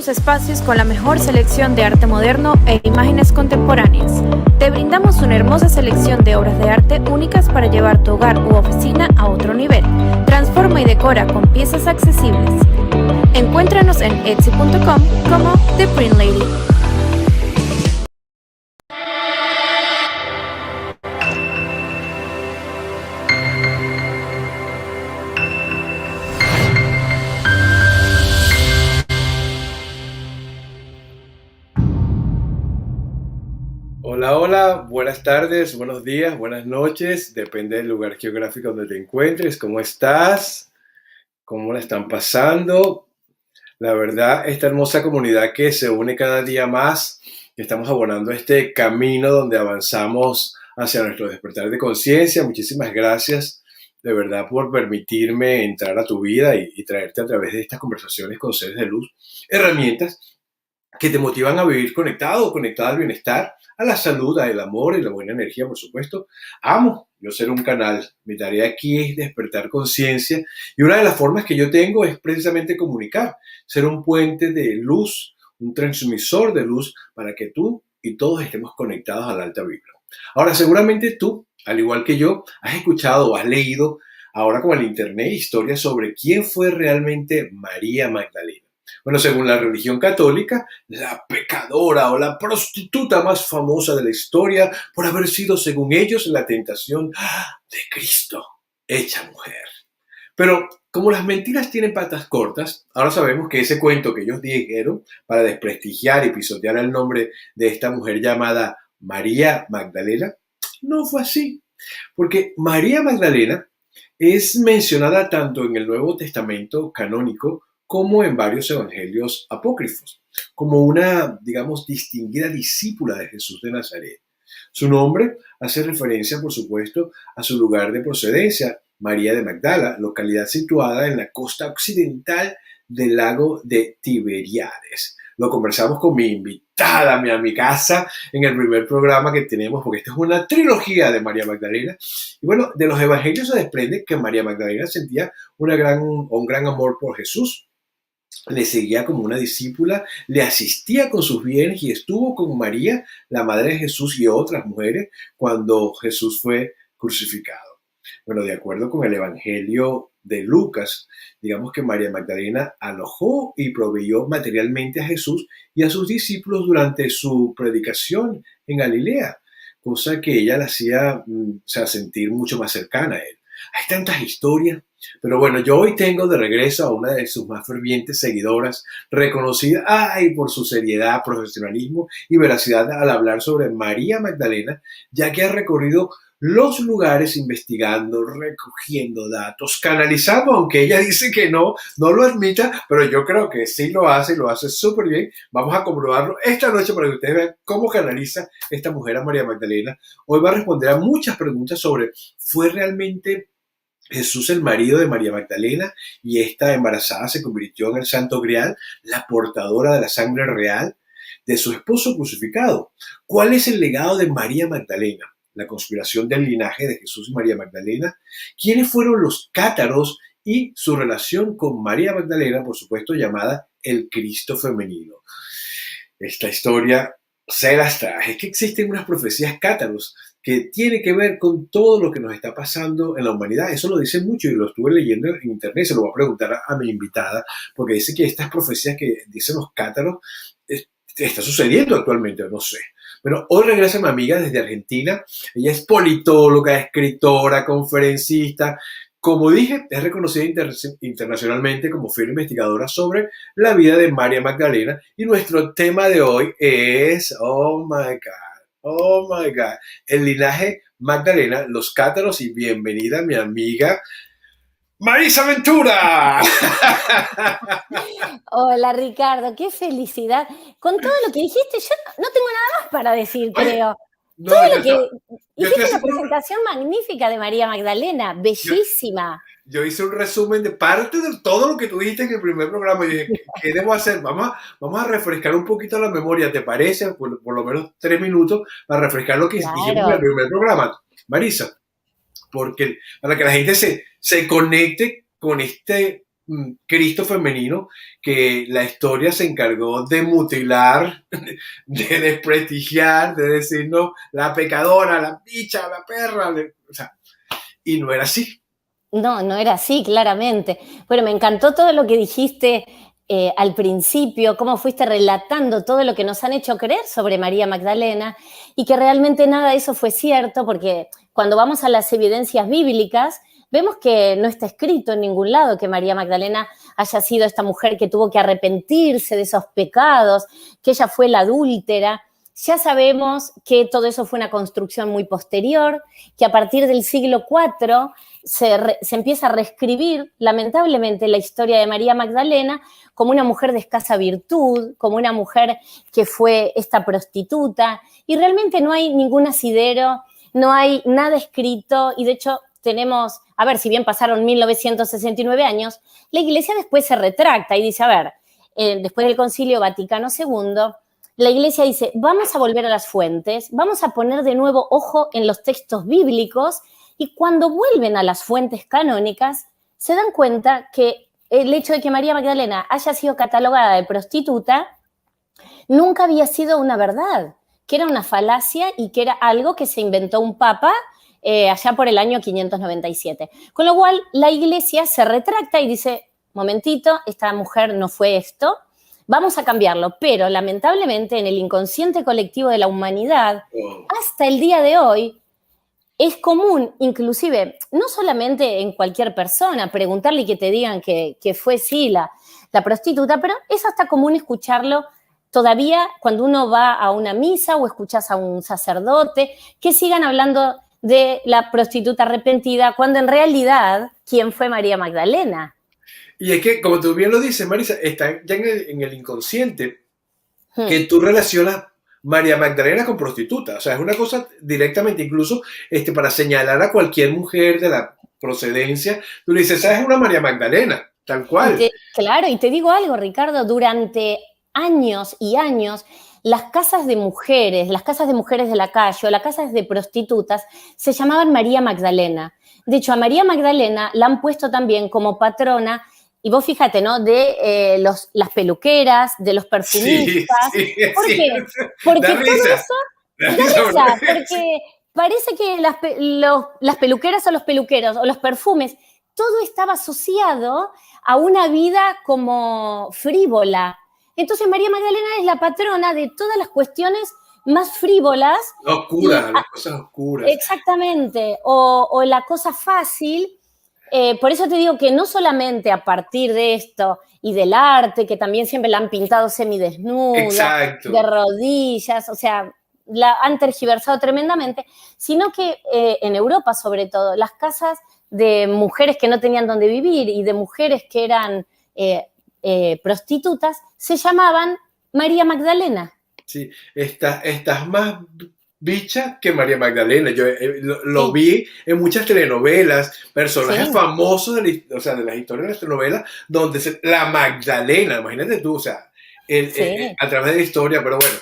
tus espacios con la mejor selección de arte moderno e imágenes contemporáneas. Te brindamos una hermosa selección de obras de arte únicas para llevar tu hogar u oficina a otro nivel. Transforma y decora con piezas accesibles. Encuéntranos en etsy.com como The Print Lady. Hola, hola, buenas tardes, buenos días, buenas noches, depende del lugar geográfico donde te encuentres, cómo estás, cómo la están pasando. La verdad, esta hermosa comunidad que se une cada día más, que estamos abonando este camino donde avanzamos hacia nuestro despertar de conciencia. Muchísimas gracias de verdad por permitirme entrar a tu vida y traerte a través de estas conversaciones con seres de luz herramientas que te motivan a vivir conectado, conectada al bienestar, a la salud, al amor y la buena energía, por supuesto. Amo yo ser un canal. Mi tarea aquí es despertar conciencia y una de las formas que yo tengo es precisamente comunicar, ser un puente de luz, un transmisor de luz para que tú y todos estemos conectados a la alta vibra. Ahora, seguramente tú, al igual que yo, has escuchado o has leído ahora con el internet historias sobre quién fue realmente María Magdalena. Bueno, según la religión católica, la pecadora o la prostituta más famosa de la historia por haber sido, según ellos, la tentación de Cristo, hecha mujer. Pero como las mentiras tienen patas cortas, ahora sabemos que ese cuento que ellos dijeron para desprestigiar y pisotear el nombre de esta mujer llamada María Magdalena, no fue así. Porque María Magdalena es mencionada tanto en el Nuevo Testamento canónico como en varios evangelios apócrifos, como una, digamos, distinguida discípula de Jesús de Nazaret. Su nombre hace referencia, por supuesto, a su lugar de procedencia, María de Magdala, localidad situada en la costa occidental del lago de Tiberíades. Lo conversamos con mi invitada, mi amigaza, en el primer programa que tenemos, porque esta es una trilogía de María Magdalena. Y bueno, de los evangelios se desprende que María Magdalena sentía un gran amor por Jesús. Le seguía como una discípula, le asistía con sus bienes y estuvo con María, la madre de Jesús, y otras mujeres cuando Jesús fue crucificado. Bueno, de acuerdo con el Evangelio de Lucas, digamos que María Magdalena alojó y proveyó materialmente a Jesús y a sus discípulos durante su predicación en Galilea, cosa que ella la hacía sentir mucho más cercana a él. Hay tantas historias, pero bueno, yo hoy tengo de regreso a una de sus más fervientes seguidoras, reconocida por su seriedad, profesionalismo y veracidad al hablar sobre María Magdalena, ya que ha recorrido los lugares investigando, recogiendo datos, canalizando, aunque ella dice que no lo admita, pero yo creo que sí lo hace y lo hace súper bien. Vamos a comprobarlo esta noche para que ustedes vean cómo canaliza esta mujer a María Magdalena. Hoy va a responder a muchas preguntas sobre ¿fue realmente Jesús el marido de María Magdalena y esta embarazada se convirtió en el Santo Grial, la portadora de la sangre real de su esposo crucificado? ¿Cuál es el legado de María Magdalena? La conspiración del linaje de Jesús y María Magdalena. ¿Quiénes fueron los cátaros y su relación con María Magdalena, por supuesto llamada el Cristo femenino? Esta historia se las traje. Es que existen unas profecías cátaros que tiene que ver con todo lo que nos está pasando en la humanidad. Eso lo dice mucho y lo estuve leyendo en internet. Se lo voy a preguntar a mi invitada, porque dice que estas profecías que dicen los cátaros está sucediendo actualmente, no sé. Bueno, hoy regresa mi amiga desde Argentina. Ella es politóloga, escritora, conferencista. Como dije, es reconocida internacionalmente como fiel investigadora sobre la vida de María Magdalena. Y nuestro tema de hoy es, oh my God, el linaje Magdalena, los cátaros, y bienvenida mi amiga Marisa Ventura. Hola Ricardo, qué felicidad. Con todo lo que dijiste, yo no tengo nada más para decir, creo. No, todo lo que hiciste una presentación magnífica de María Magdalena, bellísima. Yo hice un resumen de parte de todo lo que tú dijiste en el primer programa y dije, ¿qué debo hacer? Vamos a refrescar un poquito la memoria, ¿te parece? Por lo menos 3 minutos para refrescar lo que dijimos en el primer programa. Marisa, porque para que la gente se conecte con este Cristo femenino que la historia se encargó de mutilar, de desprestigiar, de decir, no, la pecadora, la bicha, la perra, o sea, y no era así. No, no era así, claramente. Bueno, me encantó todo lo que dijiste al principio, cómo fuiste relatando todo lo que nos han hecho creer sobre María Magdalena y que realmente nada de eso fue cierto, porque cuando vamos a las evidencias bíblicas, vemos que no está escrito en ningún lado que María Magdalena haya sido esta mujer que tuvo que arrepentirse de esos pecados, que ella fue la adúltera. Ya sabemos que todo eso fue una construcción muy posterior, que a partir del siglo IV se empieza a reescribir, lamentablemente, la historia de María Magdalena como una mujer de escasa virtud, como una mujer que fue esta prostituta, y realmente no hay ningún asidero, no hay nada escrito, y de hecho tenemos, a ver, si bien pasaron 1969 años, la Iglesia después se retracta y dice, a ver, después del Concilio Vaticano II, la Iglesia dice, vamos a volver a las fuentes, vamos a poner de nuevo ojo en los textos bíblicos, y cuando vuelven a las fuentes canónicas, se dan cuenta que el hecho de que María Magdalena haya sido catalogada de prostituta nunca había sido una verdad, que era una falacia y que era algo que se inventó un papa allá por el año 597. Con lo cual, la Iglesia se retracta y dice, momentito, esta mujer no fue esto, vamos a cambiarlo, pero lamentablemente en el inconsciente colectivo de la humanidad, hasta el día de hoy, es común, inclusive, no solamente en cualquier persona, preguntarle y que te digan que fue sí la prostituta, pero es hasta común escucharlo todavía cuando uno va a una misa o escuchas a un sacerdote, que sigan hablando de la prostituta arrepentida, cuando en realidad, ¿quién fue María Magdalena? Y es que, como tú bien lo dices, Marisa, está ya en el inconsciente que tú relacionas María Magdalena con prostituta. O sea, es una cosa directamente, incluso para señalar a cualquier mujer de la procedencia, tú le dices, esa es una María Magdalena, tal cual. Claro, y te digo algo, Ricardo, durante años y años, las casas de mujeres de la calle o las casas de prostitutas se llamaban María Magdalena. De hecho, a María Magdalena la han puesto también como patrona, y vos fíjate, ¿no? De las peluqueras, de los perfumistas. Sí, ¿Por sí, qué? Porque da todo risa, eso da da risa, risa, porque parece que las peluqueras o los peluqueros o los perfumes, todo estaba asociado a una vida como frívola. Entonces María Magdalena es la patrona de todas las cuestiones más frívolas. oscuras, las cosas oscuras. Exactamente, o la cosa fácil. Por eso te digo que no solamente a partir de esto y del arte, que también siempre la han pintado semidesnuda, Exacto, de rodillas, o sea, la han tergiversado tremendamente, sino que en Europa sobre todo, las casas de mujeres que no tenían dónde vivir y de mujeres que eran prostitutas se llamaban María Magdalena. sí, estás más bicha que María Magdalena. Yo lo Sí. vi en muchas telenovelas, personajes Sí. famosos de las historias de las telenovelas, donde la Magdalena, imagínate tú, o sea, Sí. a través de la historia, pero bueno.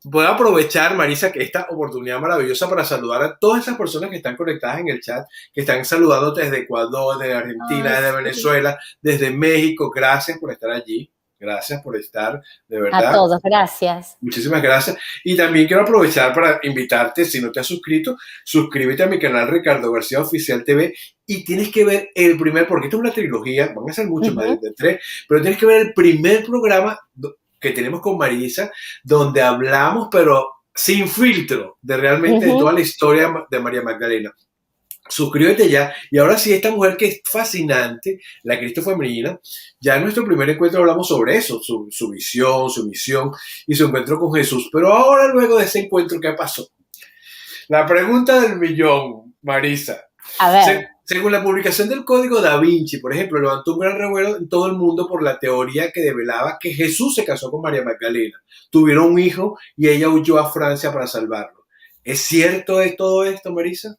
Voy a aprovechar, Marisa, que esta oportunidad maravillosa para saludar a todas esas personas que están conectadas en el chat, que están saludando desde Ecuador, desde Argentina, Ay, desde sí. Venezuela, desde México. Gracias por estar allí. Gracias por estar, de verdad. A todos, gracias. Muchísimas gracias. Y también quiero aprovechar para invitarte, si no te has suscrito, suscríbete a mi canal Ricardo García Oficial TV y tienes que ver el primer, porque esto es una trilogía, van a ser muchos más de 3, pero tienes que ver el primer programa que tenemos con Marisa, donde hablamos, pero sin filtro, de realmente de toda la historia de María Magdalena. Suscríbete ya. Y ahora sí, esta mujer que es fascinante, la Cristo femenina, ya en nuestro primer encuentro hablamos sobre eso, su visión, su misión y su encuentro con Jesús. Pero ahora, luego de ese encuentro, ¿qué pasó? La pregunta del millón, Marisa. A ver. Según la publicación del Código Da Vinci, por ejemplo, levantó un gran revuelo en todo el mundo por la teoría que develaba que Jesús se casó con María Magdalena. Tuvieron un hijo y ella huyó a Francia para salvarlo. ¿Es cierto todo esto, Marisa?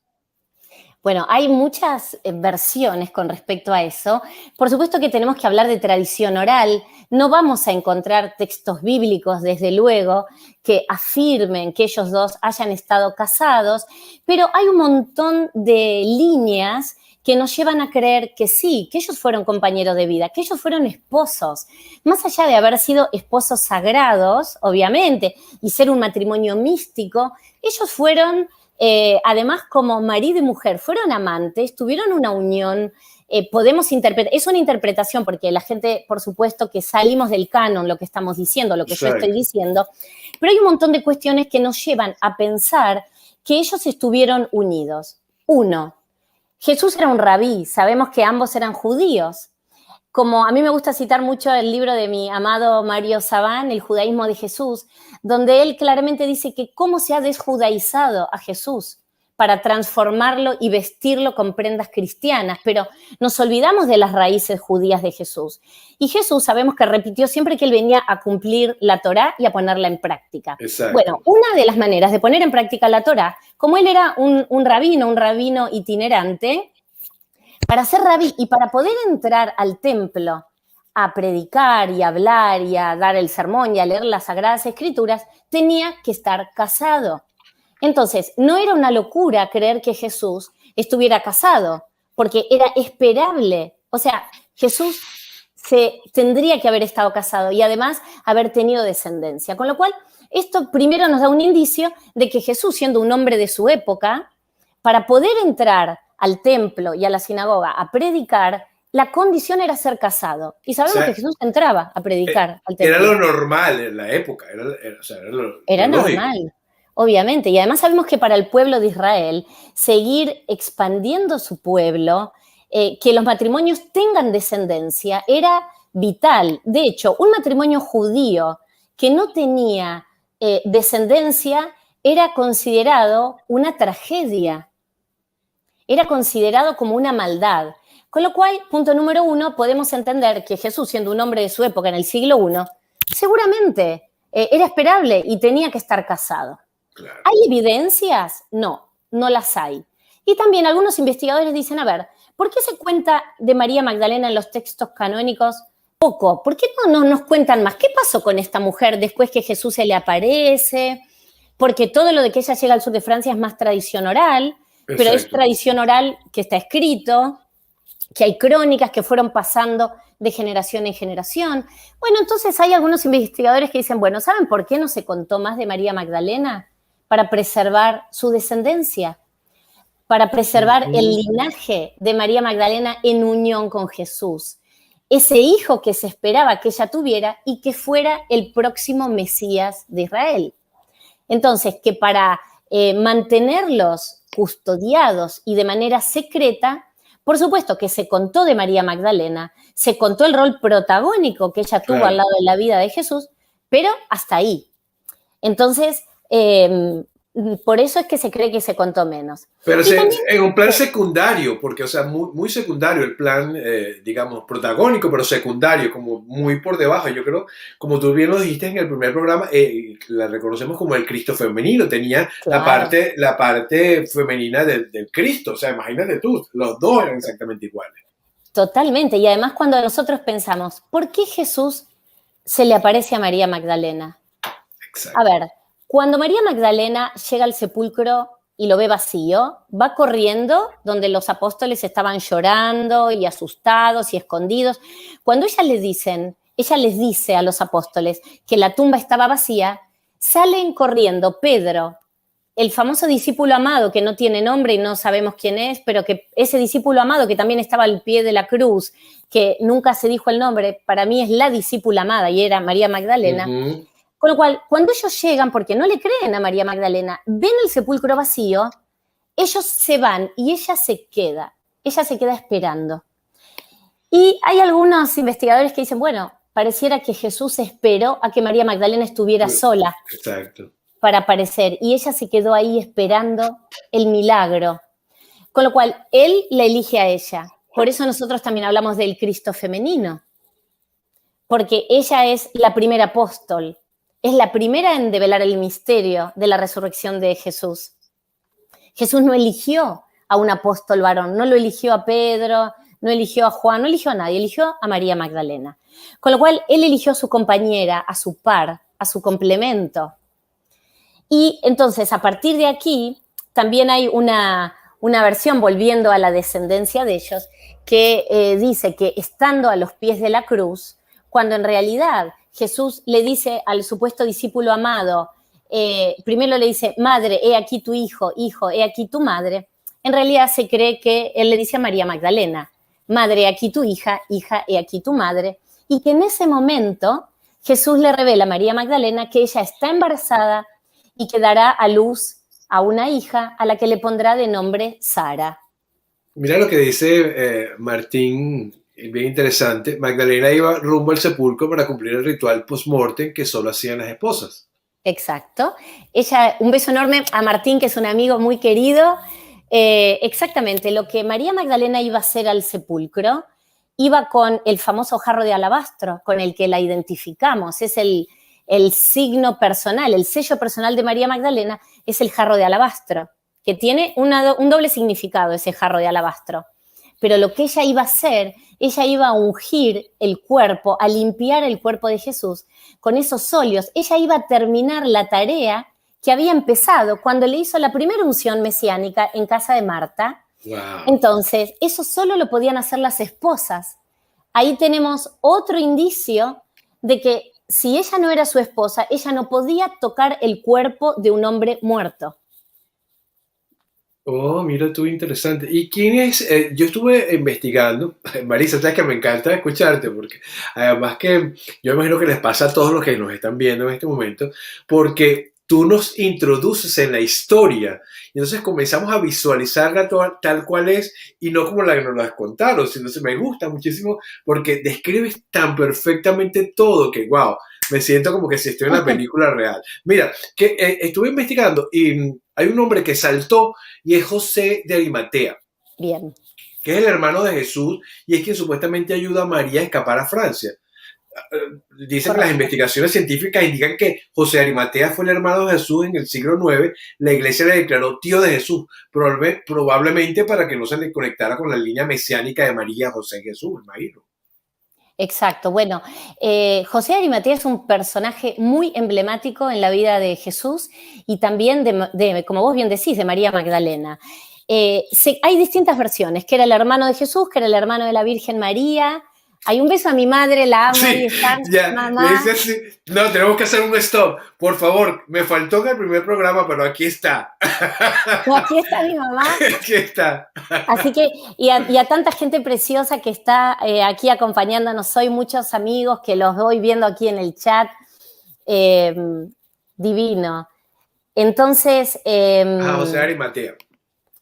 Bueno, hay muchas versiones con respecto a eso. Por supuesto que tenemos que hablar de tradición oral. No vamos a encontrar textos bíblicos, desde luego, que afirmen que ellos dos hayan estado casados, pero hay un montón de líneas que nos llevan a creer que sí, que ellos fueron compañeros de vida, que ellos fueron esposos. Más allá de haber sido esposos sagrados, obviamente, y ser un matrimonio místico, ellos fueron, además como marido y mujer, fueron amantes, tuvieron una unión. Podemos interpretar, es una interpretación porque la gente, por supuesto, que salimos del canon, lo que estamos diciendo, lo que yo estoy diciendo, pero hay un montón de cuestiones que nos llevan a pensar que ellos estuvieron unidos. Uno, Jesús era un rabí, sabemos que ambos eran judíos. Como a mí me gusta citar mucho el libro de mi amado Mario Sabán, El judaísmo de Jesús, donde él claramente dice que cómo se ha desjudaizado a Jesús para transformarlo y vestirlo con prendas cristianas, pero nos olvidamos de las raíces judías de Jesús. Y Jesús sabemos que repitió siempre que él venía a cumplir la Torá y a ponerla en práctica. Exacto. Bueno, una de las maneras de poner en práctica la Torá, como él era un rabino itinerante, para ser rabí y para poder entrar al templo a predicar y a hablar y a dar el sermón y a leer las Sagradas Escrituras, tenía que estar casado. Entonces, no era una locura creer que Jesús estuviera casado, porque era esperable. O sea, Jesús tendría que haber estado casado y además haber tenido descendencia. Con lo cual, esto primero nos da un indicio de que Jesús, siendo un hombre de su época, para poder entrar al templo y a la sinagoga a predicar, la condición era ser casado. Y sabemos que Jesús entraba a predicar al templo. Era lo normal en la época. Era normal. Obviamente, y además sabemos que para el pueblo de Israel, seguir expandiendo su pueblo, que los matrimonios tengan descendencia, era vital. De hecho, un matrimonio judío que no tenía descendencia era considerado una tragedia, era considerado como una maldad. Con lo cual, punto número uno, podemos entender que Jesús, siendo un hombre de su época en el siglo I, seguramente era esperable y tenía que estar casado. Claro. ¿Hay evidencias? No, no las hay. Y también algunos investigadores dicen, a ver, ¿por qué se cuenta de María Magdalena en los textos canónicos poco? ¿Por qué no nos cuentan más? ¿Qué pasó con esta mujer después que Jesús se le aparece? Porque todo lo de que ella llega al sur de Francia es más tradición oral, pero es tradición oral que está escrito, que hay crónicas que fueron pasando de generación en generación. Bueno, entonces hay algunos investigadores que dicen, bueno, ¿saben por qué no se contó más de María Magdalena? Para preservar su descendencia, para preservar el linaje de María Magdalena en unión con Jesús. Ese hijo que se esperaba que ella tuviera y que fuera el próximo Mesías de Israel. Entonces, que para mantenerlos custodiados y de manera secreta, por supuesto que se contó de María Magdalena, se contó el rol protagónico que ella tuvo al lado de la vida de Jesús, pero hasta ahí. Entonces, por eso es que se cree que se contó menos. Pero en un plan secundario, porque, o sea, muy secundario el plan, digamos, protagónico, pero secundario, como muy por debajo. Yo creo, como tú bien lo dijiste en el primer programa, la reconocemos como el Cristo femenino. Tenía la parte femenina del Cristo. O sea, imagínate tú, los dos eran exactamente iguales. Totalmente. Y además cuando nosotros pensamos, ¿por qué Jesús se le aparece a María Magdalena? Exacto. A ver, cuando María Magdalena llega al sepulcro y lo ve vacío, va corriendo donde los apóstoles estaban llorando y asustados y escondidos. Cuando ella les dice a los apóstoles que la tumba estaba vacía, salen corriendo Pedro, el famoso discípulo amado que no tiene nombre y no sabemos quién es, pero que ese discípulo amado que también estaba al pie de la cruz, que nunca se dijo el nombre, para mí es la discípula amada y era María Magdalena. Con lo cual, cuando ellos llegan, porque no le creen a María Magdalena, ven el sepulcro vacío, ellos se van y ella se queda esperando. Y hay algunos investigadores que dicen, bueno, pareciera que Jesús esperó a que María Magdalena estuviera sola para aparecer, y ella se quedó ahí esperando el milagro. Con lo cual, él la elige a ella. Por eso nosotros también hablamos del Cristo femenino, porque ella es la primera apóstol. Es la primera en develar el misterio de la resurrección de Jesús. Jesús no eligió a un apóstol varón, no lo eligió a Pedro, no eligió a Juan, no eligió a nadie, eligió a María Magdalena. Con lo cual, él eligió a su compañera, a su par, a su complemento. Y entonces, a partir de aquí, también hay una una versión, volviendo a la descendencia de ellos, que dice que estando a los pies de la cruz, cuando en realidad Jesús le dice al supuesto discípulo amado, primero le dice, madre, he aquí tu hijo, hijo, he aquí tu madre, en realidad se cree que él le dice a María Magdalena, madre, he aquí tu hija, hija, he aquí tu madre, y que en ese momento Jesús le revela a María Magdalena que ella está embarazada y que dará a luz a una hija a la que le pondrá de nombre Sara. Mira lo que dice Martín, bien interesante. Magdalena iba rumbo al sepulcro para cumplir el ritual post-mortem que solo hacían las esposas. Exacto. Ella, un beso enorme a Martín, que es un amigo muy querido. Exactamente, lo que María Magdalena iba a hacer al sepulcro, iba con el famoso jarro de alabastro, con el que la identificamos. Es el signo personal, el sello personal de María Magdalena es el jarro de alabastro, que tiene un doble significado ese jarro de alabastro. Pero lo que ella iba a hacer, ella iba a ungir el cuerpo, a limpiar el cuerpo de Jesús con esos óleos. Ella iba a terminar la tarea que había empezado cuando le hizo la primera unción mesiánica en casa de Marta. Wow. Entonces, eso solo lo podían hacer las esposas. Ahí tenemos otro indicio de que si ella no era su esposa, ella no podía tocar el cuerpo de un hombre muerto. Oh, mira tú, interesante. ¿Y quién es? Yo estuve investigando, Marisa, sabes que me encanta escucharte, porque además que yo imagino que les pasa a todos los que nos están viendo en este momento, porque tú nos introduces en la historia, y entonces comenzamos a visualizarla tal cual es, y no como la que nos la contaron, sino que me gusta muchísimo, porque describes tan perfectamente todo que, wow, me siento como que si estoy en la película real. Mira, que estuve investigando y hay un hombre que saltó y es José de Arimatea, Bien. que es el hermano de Jesús y es quien supuestamente ayuda a María a escapar a Francia. Dicen que las investigaciones científicas indican que José de Arimatea fue el hermano de Jesús en el siglo IX. La iglesia le declaró tío de Jesús, probablemente para que no se le conectara con la línea mesiánica de María, José y Jesús, imagino. Exacto. Bueno, José de Arimatea es un personaje muy emblemático en la vida de Jesús y también, como vos bien decís, de María Magdalena. Hay distintas versiones, que era el hermano de Jesús, que era el hermano de la Virgen María. Hay un beso a mi madre, la amo, Sí, ahí está, ya, mamá. no, tenemos que hacer un stop, por favor, me faltó en el primer programa, pero aquí está. No, aquí está mi mamá. Aquí está. Así que, y a tanta gente preciosa que está aquí acompañándonos hoy, muchos amigos que los voy viendo aquí en el chat, divino. Entonces... José Arimatea.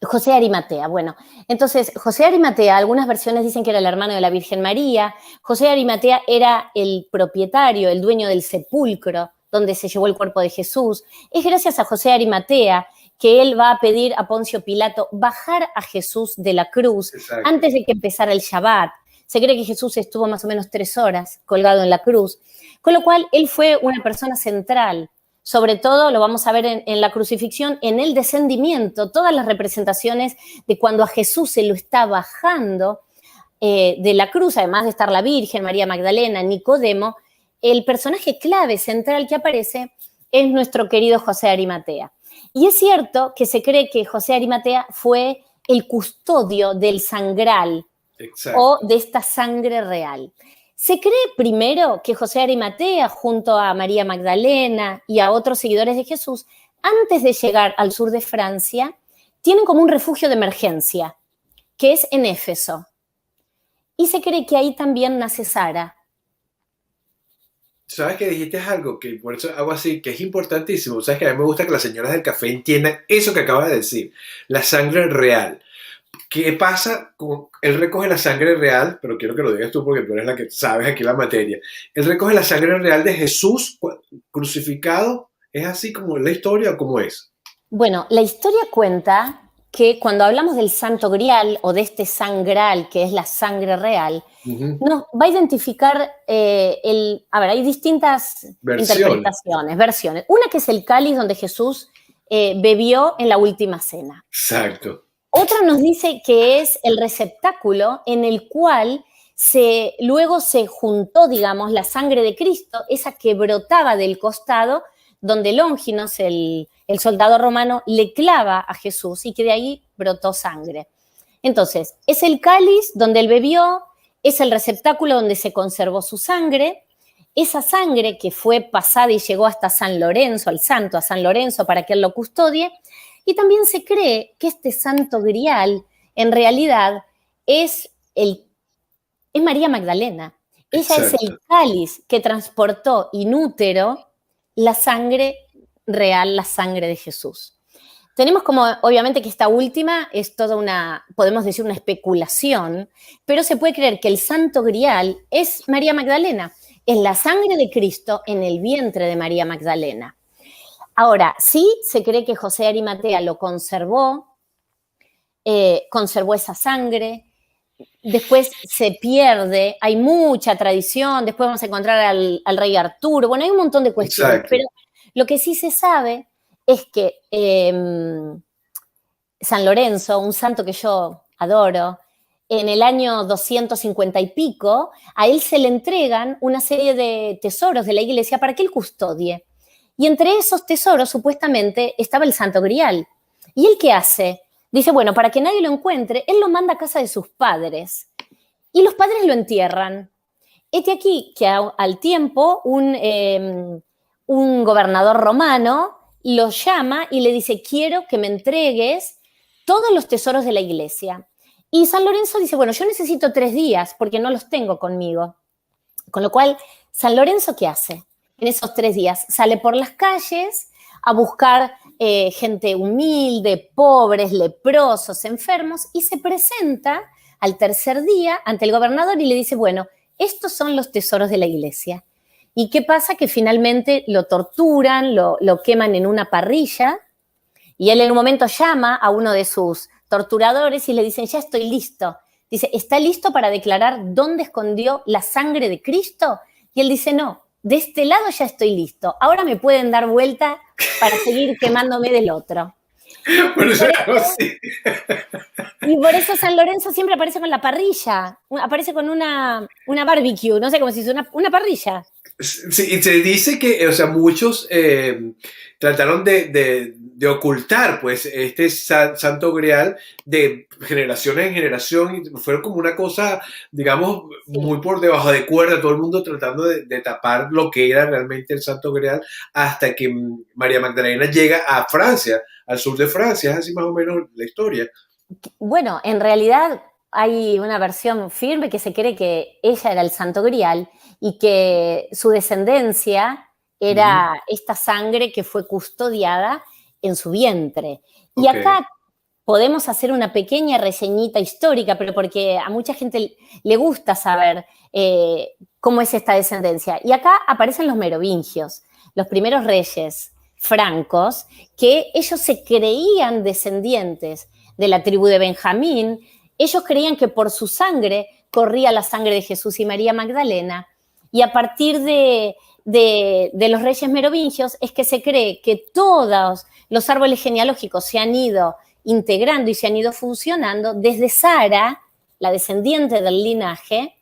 José de Arimatea, bueno, entonces José de Arimatea, algunas versiones dicen que era el hermano de la Virgen María. José de Arimatea era el propietario, el dueño del sepulcro donde se llevó el cuerpo de Jesús. Es gracias a José de Arimatea que él va a pedir a Poncio Pilato bajar a Jesús de la cruz. Exacto. Antes de que empezara el Shabbat. Se cree que Jesús estuvo más o menos 3 horas colgado en la cruz, con lo cual él fue una persona central. Sobre todo, lo vamos a ver en la crucifixión, en el descendimiento, todas las representaciones de cuando a Jesús se lo está bajando de la cruz, además de estar la Virgen, María Magdalena, Nicodemo, el personaje clave, central que aparece es nuestro querido José de Arimatea. Y es cierto que se cree que José de Arimatea fue el custodio del sangral. Exacto. O de esta sangre real. Se cree primero que José de Arimatea, junto a María Magdalena y a otros seguidores de Jesús, antes de llegar al sur de Francia, tienen como un refugio de emergencia, que es en Éfeso. Y se cree que ahí también nace Sara. Sabes que dijiste algo que por eso hago así, que es importantísimo. Sabes que a mí me gusta que las señoras del café entiendan eso que acabas de decir, la sangre real. ¿Qué pasa? Él recoge la sangre real, pero quiero que lo digas tú porque tú eres la que sabes aquí la materia. Él recoge la sangre real de Jesús crucificado. ¿Es así como la historia o cómo es? Bueno, la historia cuenta que cuando hablamos del Santo Grial o de este sangral, que es la sangre real, nos va a identificar a ver, hay distintas interpretaciones, versiones. Una que es el cáliz donde Jesús bebió en la última cena. Exacto. Otra nos dice que es el receptáculo en el cual luego se juntó, digamos, la sangre de Cristo, esa que brotaba del costado, donde Longinos, el soldado romano, le clava a Jesús y que de ahí brotó sangre. Entonces, es el cáliz donde él bebió, es el receptáculo donde se conservó su sangre. Esa sangre que fue pasada y llegó hasta San Lorenzo, al santo, a San Lorenzo, para que él lo custodie. Y también se cree que este santo grial, en realidad, es María Magdalena. Ella es el cáliz que transportó in útero la sangre real, la sangre de Jesús. Tenemos como, obviamente, que esta última es toda una, podemos decir, una especulación, pero se puede creer que el santo grial es María Magdalena, es la sangre de Cristo en el vientre de María Magdalena. Ahora, sí se cree que José de Arimatea lo conservó, conservó esa sangre. Después se pierde, hay mucha tradición, después vamos a encontrar al rey Arturo, bueno, hay un montón de cuestiones, Exacto. pero lo que sí se sabe es que San Lorenzo, un santo que yo adoro, en el año 250 y pico, a él se le entregan una serie de tesoros de la iglesia para que él custodie. Y entre esos tesoros, supuestamente, estaba el Santo Grial. ¿Y él qué hace? Dice, bueno, para que nadie lo encuentre, él lo manda a casa de sus padres. Y los padres lo entierran. Este aquí que al tiempo un gobernador romano lo llama y le dice, quiero que me entregues todos los tesoros de la iglesia. Y San Lorenzo dice, bueno, yo necesito 3 días porque no los tengo conmigo. Con lo cual, San Lorenzo, ¿qué hace? En esos 3 días sale por las calles a buscar gente humilde, pobres, leprosos, enfermos, y se presenta al tercer día ante el gobernador y le dice, bueno, estos son los tesoros de la iglesia. ¿Y qué pasa? Que finalmente lo torturan, lo queman en una parrilla, y él en un momento llama a uno de sus torturadores y le dicen, ya estoy listo. Dice, ¿está listo para declarar dónde escondió la sangre de Cristo? Y él dice, no, de este lado ya estoy listo. Ahora me pueden dar vuelta para seguir quemándome del otro. Bueno, eso es algo así. Y por eso San Lorenzo siempre aparece con la parrilla, aparece con una barbecue, no sé cómo se dice, una parrilla. Sí, y se dice que, o sea, muchos trataron de ocultar, pues, este santo grial de generación en generación y fueron como una cosa, digamos, muy por debajo de cuerda, todo el mundo tratando de tapar lo que era realmente el santo grial hasta que María Magdalena llega a Francia, al sur de Francia, es así más o menos la historia. Bueno, en realidad hay una versión firme que se cree que ella era el santo grial y que su descendencia era esta sangre que fue custodiada en su vientre. Y acá podemos hacer una pequeña reseñita histórica, pero porque a mucha gente le gusta saber cómo es esta descendencia. Y acá aparecen los merovingios, los primeros reyes francos, que ellos se creían descendientes de la tribu de Benjamín. Ellos creían que por su sangre corría la sangre de Jesús y María Magdalena, y a partir de los reyes merovingios es que se cree que todos los árboles genealógicos se han ido integrando y se han ido funcionando desde Sara, la descendiente del linaje,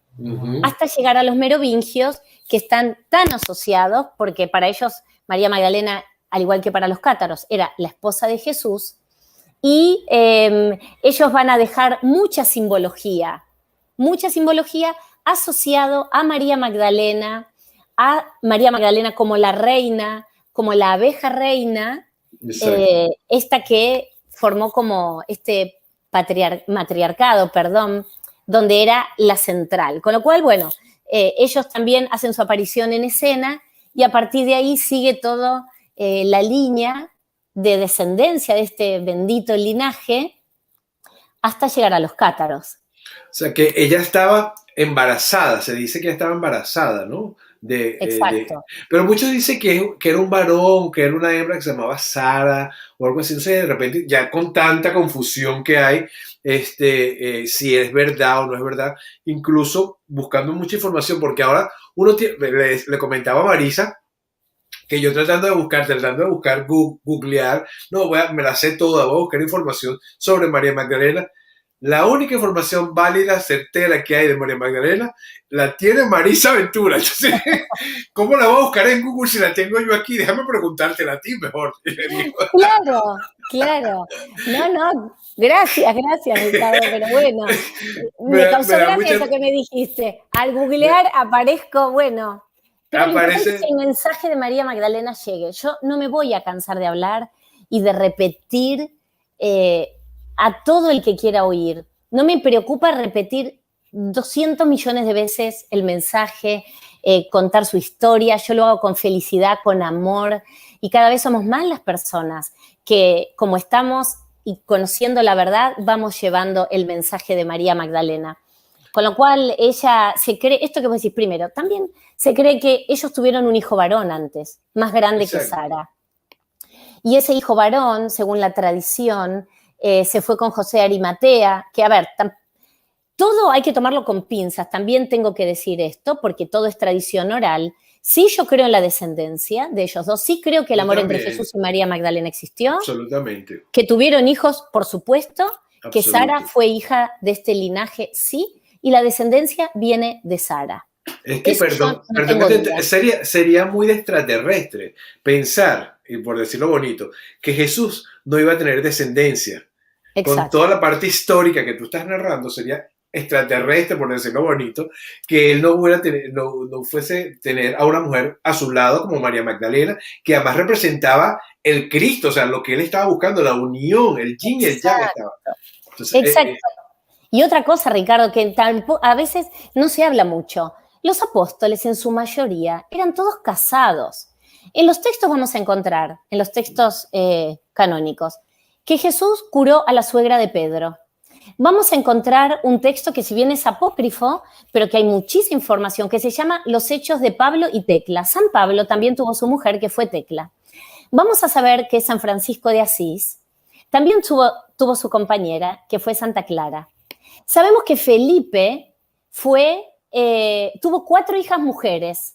hasta llegar a los merovingios, que están tan asociados, porque para ellos María Magdalena, al igual que para los cátaros, era la esposa de Jesús, y ellos van a dejar mucha simbología asociado a María Magdalena como la reina, como la abeja reina, esta que formó como este matriarcado, donde era la central. Con lo cual, bueno, ellos también hacen su aparición en escena y a partir de ahí sigue todo la línea de descendencia de este bendito linaje hasta llegar a los cátaros. O sea, que ella estaba embarazada, se dice que ella estaba embarazada, ¿no? Exacto. Pero muchos dicen que era un varón, que era una hembra que se llamaba Sara o algo así. Entonces, de repente, ya con tanta confusión que hay, si es verdad o no es verdad, incluso buscando mucha información, porque ahora uno le comentaba a Marisa que yo tratando de googlear, no, me la sé toda, voy a buscar información sobre María Magdalena. La única información válida, certera que hay de María Magdalena, la tiene Marisa Ventura. Entonces, ¿cómo la voy a buscar en Google si la tengo yo aquí? Déjame preguntártela a ti mejor. Y le digo, Claro, claro. No, no, gracias, Ricardo, pero bueno, me me causó da gracia mucha... eso que me dijiste. Al me- googlear aparezco, bueno, pero lo importante es aparece... que el mensaje de María Magdalena llegue. Yo no me voy a cansar de hablar y de repetir eh, a todo el que quiera oír. No me preocupa repetir 200 millones de veces el mensaje, contar su historia. Yo lo hago con felicidad, con amor, y cada vez somos más las personas que, como estamos y conociendo la verdad, vamos llevando el mensaje de María Magdalena. Con lo cual ella se cree, esto que vos decís primero, también se cree que ellos tuvieron un hijo varón antes, más grande que Exacto. Sara. Y ese hijo varón, según la tradición, se fue con José de Arimatea, que a ver, todo hay que tomarlo con pinzas, también tengo que decir esto, porque todo es tradición oral. Sí, yo creo en la descendencia de ellos dos, sí creo que el Yo amor entre también, Jesús y María Magdalena existió, absolutamente, que tuvieron hijos, por supuesto, que Sara absoluto. fue hija de este linaje, sí, y la descendencia viene de Sara. Es que, Eso yo perdón, no perdón, tengo duda. sería muy de extraterrestre pensar, y por decirlo bonito, que Jesús no iba a tener descendencia. Con Exacto, toda la parte histórica que tú estás narrando, sería extraterrestre, por decirlo bonito, que él no, no fuese tener a una mujer a su lado como María Magdalena, que además representaba el Cristo, o sea, lo que él estaba buscando, la unión, el yin y el yang exacto, estaba. Entonces, exacto. Y otra cosa, Ricardo, que a veces no se habla mucho. Los apóstoles, en su mayoría, eran todos casados. En los textos vamos a encontrar, en los textos canónicos, que Jesús curó a la suegra de Pedro. Vamos a encontrar un texto que si bien es apócrifo, pero que hay muchísima información, que se llama Los Hechos de Pablo y Tecla. San Pablo también tuvo su mujer, que fue Tecla. Vamos a saber que San Francisco de Asís también tuvo su compañera, que fue Santa Clara. Sabemos que Felipe tuvo 4 hijas mujeres,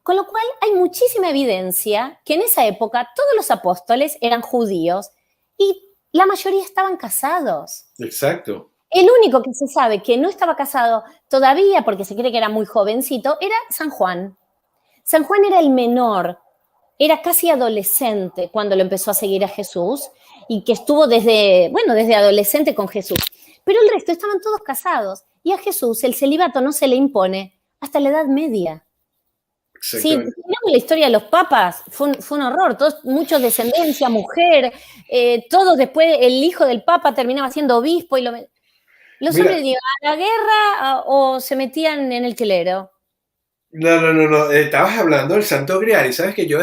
con lo cual hay muchísima evidencia que en esa época todos los apóstoles eran judíos y la mayoría estaban casados. exacto. El único que se sabe que no estaba casado todavía, porque se cree que era muy jovencito, era San Juan. San Juan era el menor, era casi adolescente cuando lo empezó a seguir a Jesús y que estuvo desde adolescente con Jesús. Pero el resto estaban todos casados y a Jesús el celibato no se le impone hasta la Edad Media. Sí, Exactamente. tenemos la historia de los papas, fue un horror, todos, muchos descendencia, mujer, todos después, el hijo del papa terminaba siendo obispo y los Mira, hombres iban a la guerra o se metían en el clero. no. Estabas hablando del Santo Grial y sabes que yo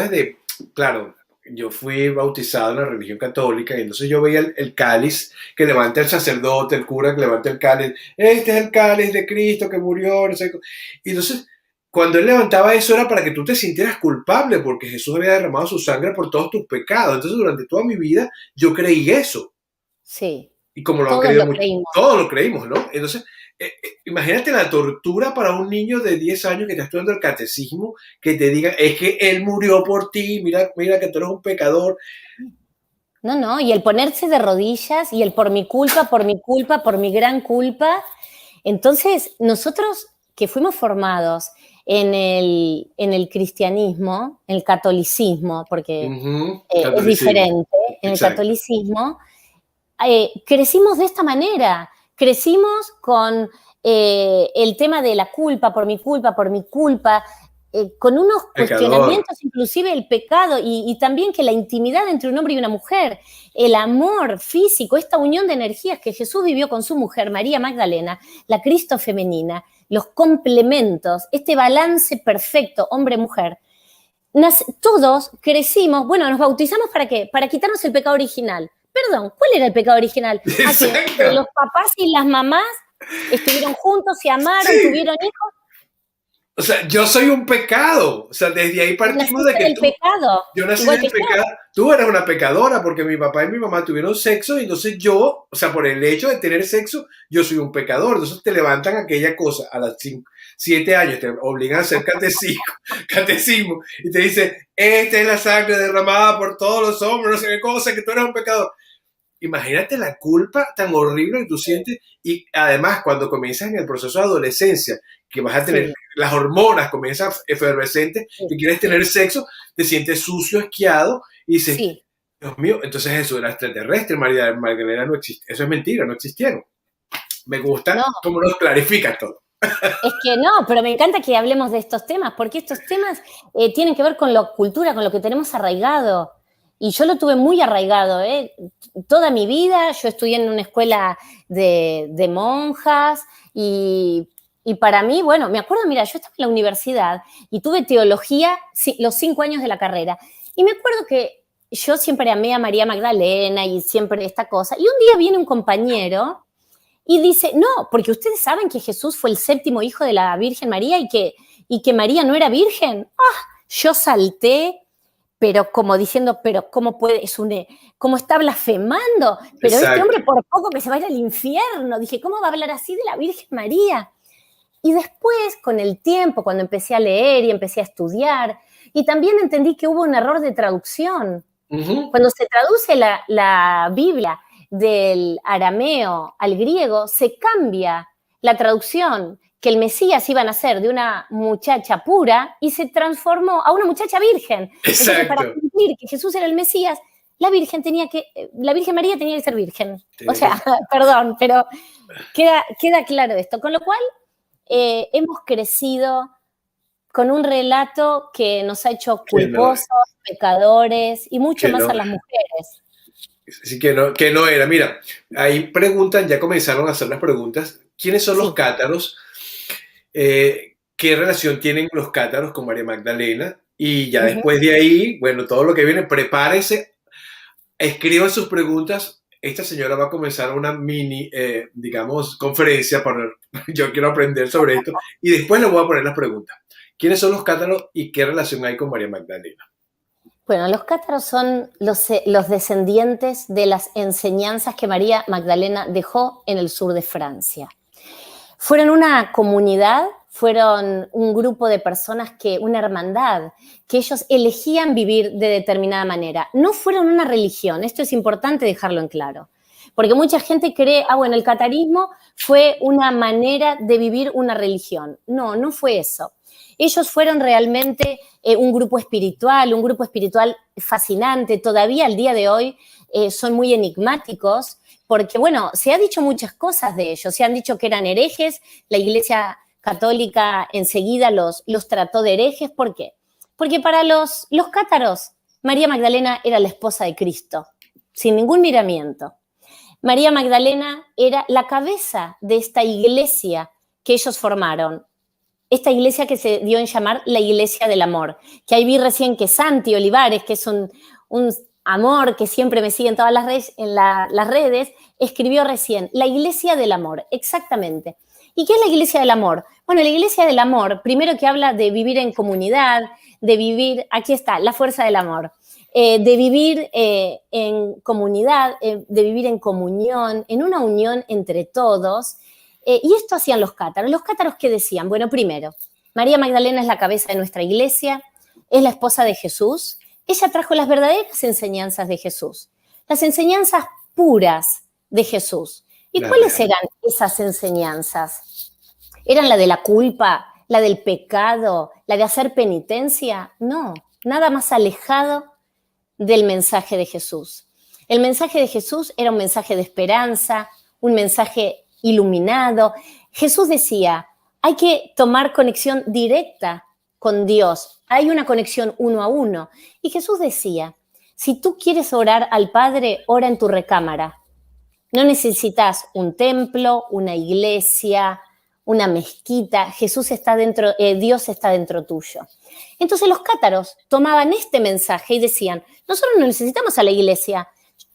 claro, yo fui bautizado en la religión católica y entonces yo veía el cáliz que levanta el sacerdote, el cura que levanta el cáliz. Este es el cáliz de Cristo que murió, no sé. Y entonces, cuando él levantaba eso era para que tú te sintieras culpable porque Jesús había derramado su sangre por todos tus pecados. Entonces, durante toda mi vida yo creí eso. Sí, Y como lo han todos creído lo muchos, creímos. todos lo creímos, ¿no? Entonces, imagínate la tortura para un niño de 10 años que está estudiando el catecismo, que te diga, es que él murió por ti, mira que tú eres un pecador. No, y el ponerse de rodillas y el por mi culpa, por mi gran culpa. Entonces, nosotros que fuimos formados en el cristianismo, en el catolicismo, porque es Catolicismo, diferente, en el exacto. catolicismo, crecimos de esta manera, crecimos con el tema de la culpa, por mi culpa, con unos Pecador, cuestionamientos, inclusive el pecado y también que la intimidad entre un hombre y una mujer, el amor físico, esta unión de energías que Jesús vivió con su mujer, María Magdalena, la Cristo femenina, los complementos, este balance perfecto, hombre-mujer. Todos crecimos, bueno, nos bautizamos ¿para qué? Para quitarnos el pecado original. Perdón, ¿cuál era el pecado original? Que los exacto. papás y las mamás estuvieron juntos, se amaron, Sí, tuvieron hijos. o sea, yo soy un pecado. O sea, desde ahí Vos partimos de naciste que del pecado, yo nací igual del que yo. pecado, tú eres una pecadora porque mi papá y mi mamá tuvieron sexo y entonces yo, o sea, por el hecho de tener sexo, yo soy un pecador. Entonces te levantan aquella cosa a las 7 años, te obligan a hacer catecismo y te dicen, esta es la sangre derramada por todos los hombres, no sé qué cosa, que tú eres un pecador. imagínate la culpa tan horrible que tú sientes y además cuando comienzas en el proceso de adolescencia, que vas a tener Sí, las hormonas, comienzas efervescente, sí, que quieres tener sexo, te sientes sucio, asqueado y dices, sí. Dios mío, entonces eso era extraterrestre, María Magdalena no existe, eso es mentira, no existieron. Me gusta No, cómo nos clarificas todo. es que no, pero me encanta que hablemos de estos temas, porque estos temas tienen que ver con la cultura, con lo que tenemos arraigado. Y yo lo tuve muy arraigado, ¿eh? Toda mi vida yo estudié en una escuela de monjas y para mí, bueno, me acuerdo, mira, yo estaba en la universidad y tuve teología los 5 años de la carrera. Y me acuerdo que yo siempre amé a María Magdalena y siempre esta cosa. Y un día viene un compañero y dice, no, porque ustedes saben que Jesús fue el séptimo hijo de la Virgen María y que María no era virgen. Ah, yo salté, pero como diciendo, pero ¿cómo puede? ¿Cómo está blasfemando? Pero este Exacto. hombre por poco que se va a ir al infierno. Dije, ¿cómo va a hablar así de la Virgen María? Y después, con el tiempo, cuando empecé a leer y empecé a estudiar, y también entendí que hubo un error de traducción. Ujú. Cuando se traduce la Biblia del arameo al griego, se cambia la traducción que el Mesías iba a nacer de una muchacha pura y se transformó a una muchacha virgen. Entonces, para Exacto. cumplir que Jesús era el Mesías, la Virgen María tenía que ser virgen. O Tiene que sea, ser. perdón, pero queda claro esto. Con lo cual, hemos crecido con un relato que nos ha hecho Que no, culposos, pecadores y mucho que más a no. las mujeres. Sí, que no era. Mira, ahí preguntan, ya comenzaron a hacer las preguntas. ¿Quiénes son los Sí. cátaros? ¿Qué relación tienen los cátaros con María Magdalena? Y ya Ujú. después de ahí, bueno, todo lo que viene, prepárese, escriban sus preguntas. Esta señora va a comenzar una mini, digamos, conferencia para, yo quiero aprender sobre esto y después le voy a poner las preguntas. ¿Quiénes son los cátaros y qué relación hay con María Magdalena? Bueno, los cátaros son los descendientes de las enseñanzas que María Magdalena dejó en el sur de Francia. Fueron una comunidad, fueron un grupo de personas una hermandad, que ellos elegían vivir de determinada manera. No fueron una religión, esto es importante dejarlo en claro. Porque mucha gente cree, bueno, el catarismo fue una manera de vivir una religión. No, no fue eso. Ellos fueron realmente un grupo espiritual fascinante. Todavía al día de hoy son muy enigmáticos porque, bueno, se ha dicho muchas cosas de ellos. Se han dicho que eran herejes. La Iglesia Católica enseguida los trató de herejes. ¿Por qué? Porque para los cátaros, María Magdalena era la esposa de Cristo, sin ningún miramiento. María Magdalena era la cabeza de esta iglesia que ellos formaron, esta iglesia que se dio en llamar la Iglesia del Amor, que ahí vi recién que Santi Olivares, que es un amor que siempre me sigue en todas las redes, escribió recién, la Iglesia del Amor, exactamente. ¿Y qué es la Iglesia del Amor? Bueno, la Iglesia del Amor, primero que habla de vivir en comunidad, de vivir, aquí está, la fuerza del amor, de vivir en comunidad, de vivir en comunión, en una unión entre todos. Y esto hacían los cátaros. ¿Los cátaros qué decían? Bueno, primero, María Magdalena es la cabeza de nuestra iglesia, es la esposa de Jesús. Ella trajo las verdaderas enseñanzas de Jesús, las enseñanzas puras de Jesús. ¿Y La cuáles real. eran esas enseñanzas? ¿Eran la de la culpa, la del pecado, la de hacer penitencia? No, nada más alejado del mensaje de Jesús. El mensaje de Jesús era un mensaje de esperanza, un mensaje iluminado. Jesús decía, hay que tomar conexión directa con Dios. Hay una conexión uno a uno. Y Jesús decía, si tú quieres orar al Padre, ora en tu recámara. No necesitas un templo, una iglesia, una mezquita. Dios está dentro tuyo. Entonces los cátaros tomaban este mensaje y decían, nosotros no necesitamos a la iglesia,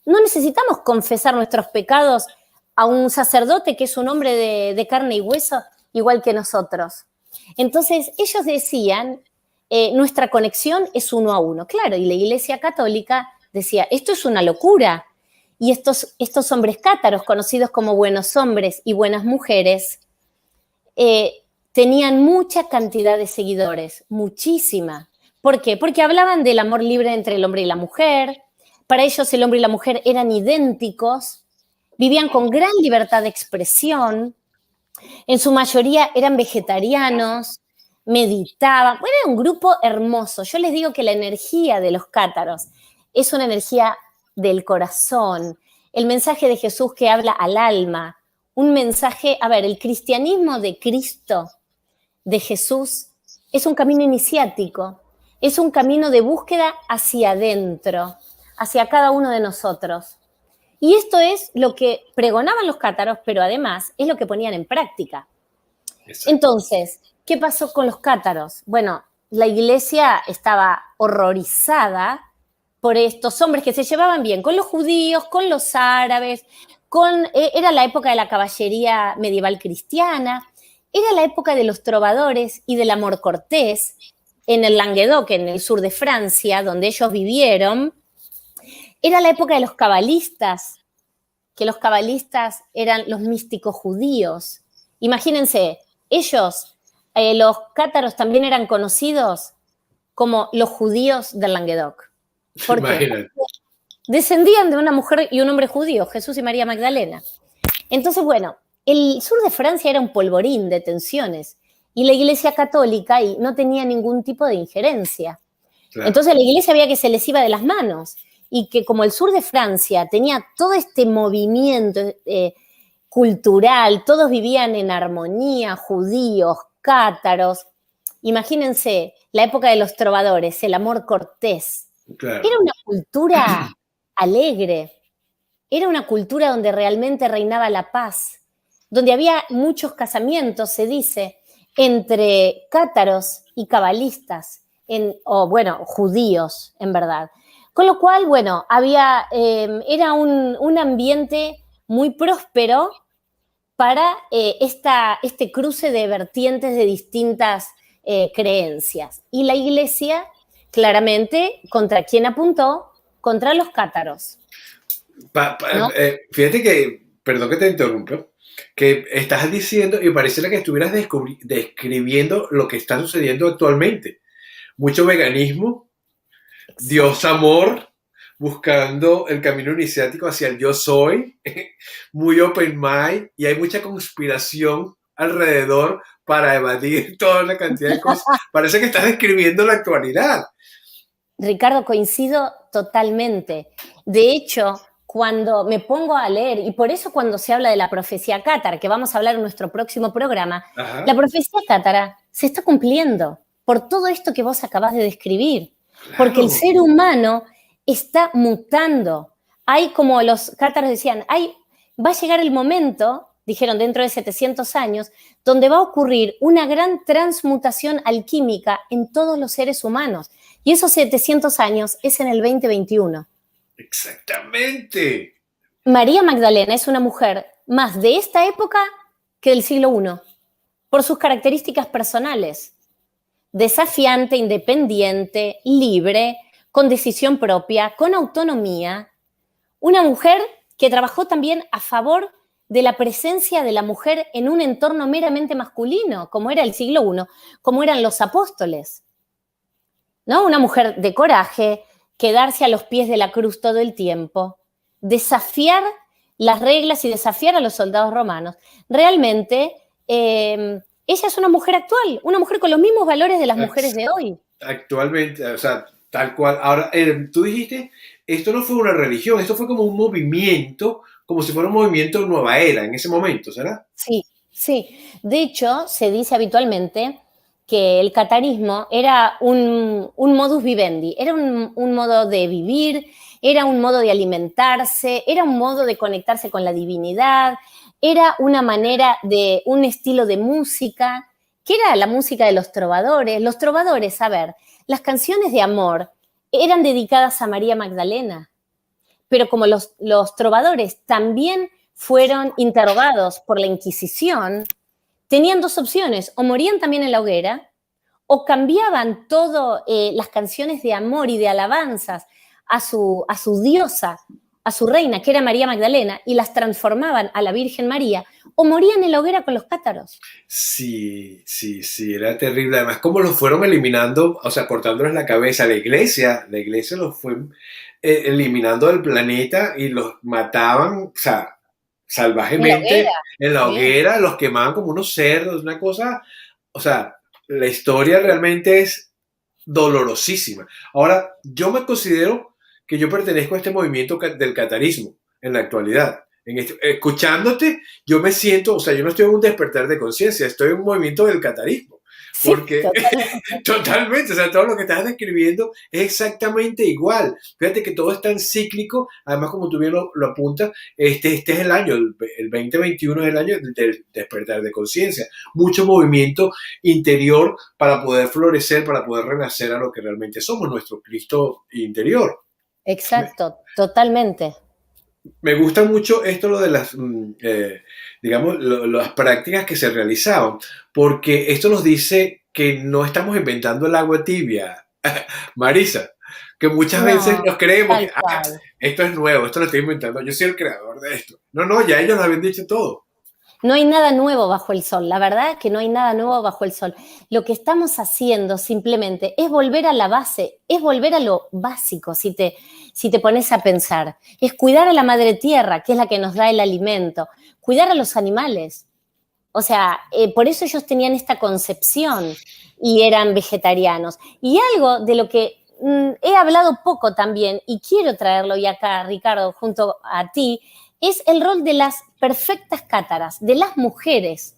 no necesitamos confesar nuestros pecados a un sacerdote que es un hombre de carne y hueso, igual que nosotros. Entonces ellos decían, nuestra conexión es uno a uno. Claro, y la Iglesia Católica decía, esto es una locura. Y estos hombres cátaros, conocidos como buenos hombres y buenas mujeres, tenían mucha cantidad de seguidores, muchísima. ¿Por qué? Porque hablaban del amor libre entre el hombre y la mujer, Para ellos el hombre y la mujer eran idénticos, vivían con gran libertad de expresión, en su mayoría eran vegetarianos, meditaban. Bueno, era un grupo hermoso. Yo les digo que la energía de los cátaros es una energía del corazón, el mensaje de Jesús que habla al alma, un mensaje, a ver, el cristianismo de Cristo, de Jesús, es un camino iniciático, es un camino de búsqueda hacia adentro, hacia cada uno de nosotros. Y esto es lo que pregonaban los cátaros, pero además es lo que ponían en práctica. Exacto. Entonces, ¿qué pasó con los cátaros? Bueno, la iglesia estaba horrorizada por estos hombres que se llevaban bien con los judíos, con los árabes, era la época de la caballería medieval cristiana, era la época de los trovadores y del amor cortés en el Languedoc, en el sur de Francia, donde ellos vivieron. Era la época de los cabalistas, que los cabalistas eran los místicos judíos. Imagínense, ellos, los cátaros también eran conocidos como los judíos del Languedoc. ¿Por qué? Imagínate. Porque descendían de una mujer y un hombre judío, Jesús y María Magdalena. Entonces, bueno, el sur de Francia era un polvorín de tensiones y la Iglesia Católica ahí no tenía ningún tipo de injerencia. Claro. Entonces la Iglesia veía que se les iba de las manos y que como el sur de Francia tenía todo este movimiento cultural, todos vivían en armonía, judíos, cátaros. Imagínense la época de los trovadores, el amor cortés. Claro. Era una cultura alegre, era una cultura donde realmente reinaba la paz, donde había muchos casamientos, se dice, entre cátaros y cabalistas, judíos, en verdad. Con lo cual, bueno, era un ambiente muy próspero para este cruce de vertientes de distintas creencias. Y la iglesia, claramente, ¿contra quién apuntó? Contra los cátaros. ¿No? Fíjate que, perdón que te interrumpa, que estás diciendo y pareciera que estuvieras describiendo lo que está sucediendo actualmente. Mucho veganismo, exacto. Dios amor, buscando el camino iniciático hacia el yo soy, muy open mind, y hay mucha conspiración alrededor para evadir toda la cantidad de cosas. Parece que estás describiendo la actualidad. Ricardo, coincido totalmente. De hecho, cuando me pongo a leer, y por eso cuando se habla de la profecía cátara, que vamos a hablar en nuestro próximo programa, ajá, la profecía cátara se está cumpliendo por todo esto que vos acabás de describir. Claro. Porque el ser humano está mutando. Hay, como los cátaros decían, va a llegar el momento, dijeron dentro de 700 años, donde va a ocurrir una gran transmutación alquímica en todos los seres humanos. Y esos 700 años es en el 2021. Exactamente. María Magdalena es una mujer más de esta época que del siglo I, por sus características personales. Desafiante, independiente, libre, con decisión propia, con autonomía. Una mujer que trabajó también a favor de la presencia de la mujer en un entorno meramente masculino, como era el siglo I, como eran los apóstoles. ¿No? Una mujer de coraje, quedarse a los pies de la cruz todo el tiempo, desafiar las reglas y desafiar a los soldados romanos. Realmente, ella es una mujer actual, una mujer con los mismos valores de las mujeres de hoy. Actualmente, o sea, tal cual. Ahora, tú dijiste, esto no fue una religión, esto fue como un movimiento, como si fuera un movimiento de nueva era en ese momento, ¿será? Sí, sí. De hecho, se dice habitualmente que el catarismo era un modus vivendi, era un modo de vivir, era un modo de alimentarse, era un modo de conectarse con la divinidad, era una manera de un estilo de música, que era la música de los trovadores. Los trovadores, a ver, las canciones de amor eran dedicadas a María Magdalena, pero como los trovadores también fueron interrogados por la Inquisición, tenían dos opciones, o morían también en la hoguera, o cambiaban todas las canciones de amor y de alabanzas a su diosa a su reina, que era María Magdalena, y las transformaban a la Virgen María, o morían en la hoguera con los cátaros. Sí, sí, sí, era terrible. Además, como los fueron eliminando, o sea, cortándoles la cabeza. La iglesia los fue eliminando del planeta y los mataban, o sea, En la hoguera, salvajemente en la sí. hoguera, los quemaban como unos cerdos, una cosa, o sea, la historia realmente es dolorosísima. Ahora, yo me considero que yo pertenezco a este movimiento del catarismo en la actualidad. Escuchándote, yo me siento, o sea, yo no estoy en un despertar de conciencia, estoy en un movimiento del catarismo. Sí, Porque totalmente. totalmente, o sea, todo lo que estás describiendo es exactamente igual. Fíjate que todo es tan cíclico, además como tú bien lo apuntas, este es el año, el 2021 es el año del despertar de conciencia. Mucho movimiento interior para poder florecer, para poder renacer a lo que realmente somos, nuestro Cristo interior. Me, Exacto, totalmente. me gusta mucho esto, lo de las, digamos, las prácticas que se realizaban, porque esto nos dice que no estamos inventando el agua tibia, Marisa, que muchas veces No, nos creemos que tal cual. esto es nuevo, esto lo estoy inventando, yo soy el creador de esto. No, no, ya ellos lo habían dicho todo. No hay nada nuevo bajo el sol, la verdad es que no hay nada nuevo bajo el sol. Lo que estamos haciendo simplemente es volver a la base, es volver a lo básico, si te pones a pensar. Es cuidar a la madre tierra, que es la que nos da el alimento, cuidar a los animales. O sea, por eso ellos tenían esta concepción y eran vegetarianos. Y algo de lo que he hablado poco también, y quiero traerlo y acá, Ricardo, junto a ti, es el rol de las perfectas cátaras, de las mujeres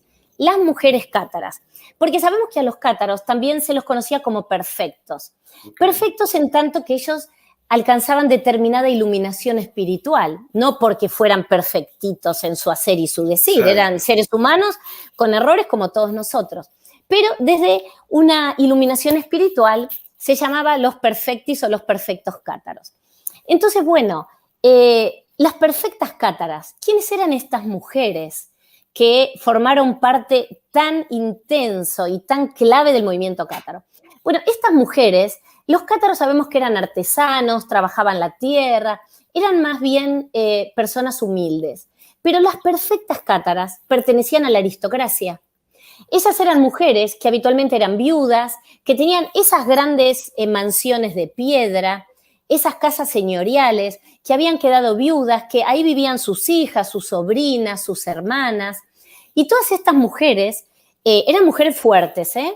cátaras. Porque sabemos que a los cátaros también se los conocía como perfectos. Okay. Perfectos en tanto que ellos alcanzaban determinada iluminación espiritual, no porque fueran perfectitos en su hacer y su decir, eran Exacto. seres humanos con errores como todos nosotros. Pero desde una iluminación espiritual se llamaba los perfectis o los perfectos cátaros. Entonces, bueno, las perfectas cátaras, ¿quiénes eran estas mujeres que formaron parte tan intenso y tan clave del movimiento cátaro? Bueno, estas mujeres, los cátaros sabemos que eran artesanos, trabajaban la tierra, eran más bien personas humildes, pero las perfectas cátaras pertenecían a la aristocracia. Esas eran mujeres que habitualmente eran viudas, que tenían esas grandes mansiones de piedra, esas casas señoriales, que habían quedado viudas, que ahí vivían sus hijas, sus sobrinas, sus hermanas. Y todas estas mujeres eran mujeres fuertes, ¿eh?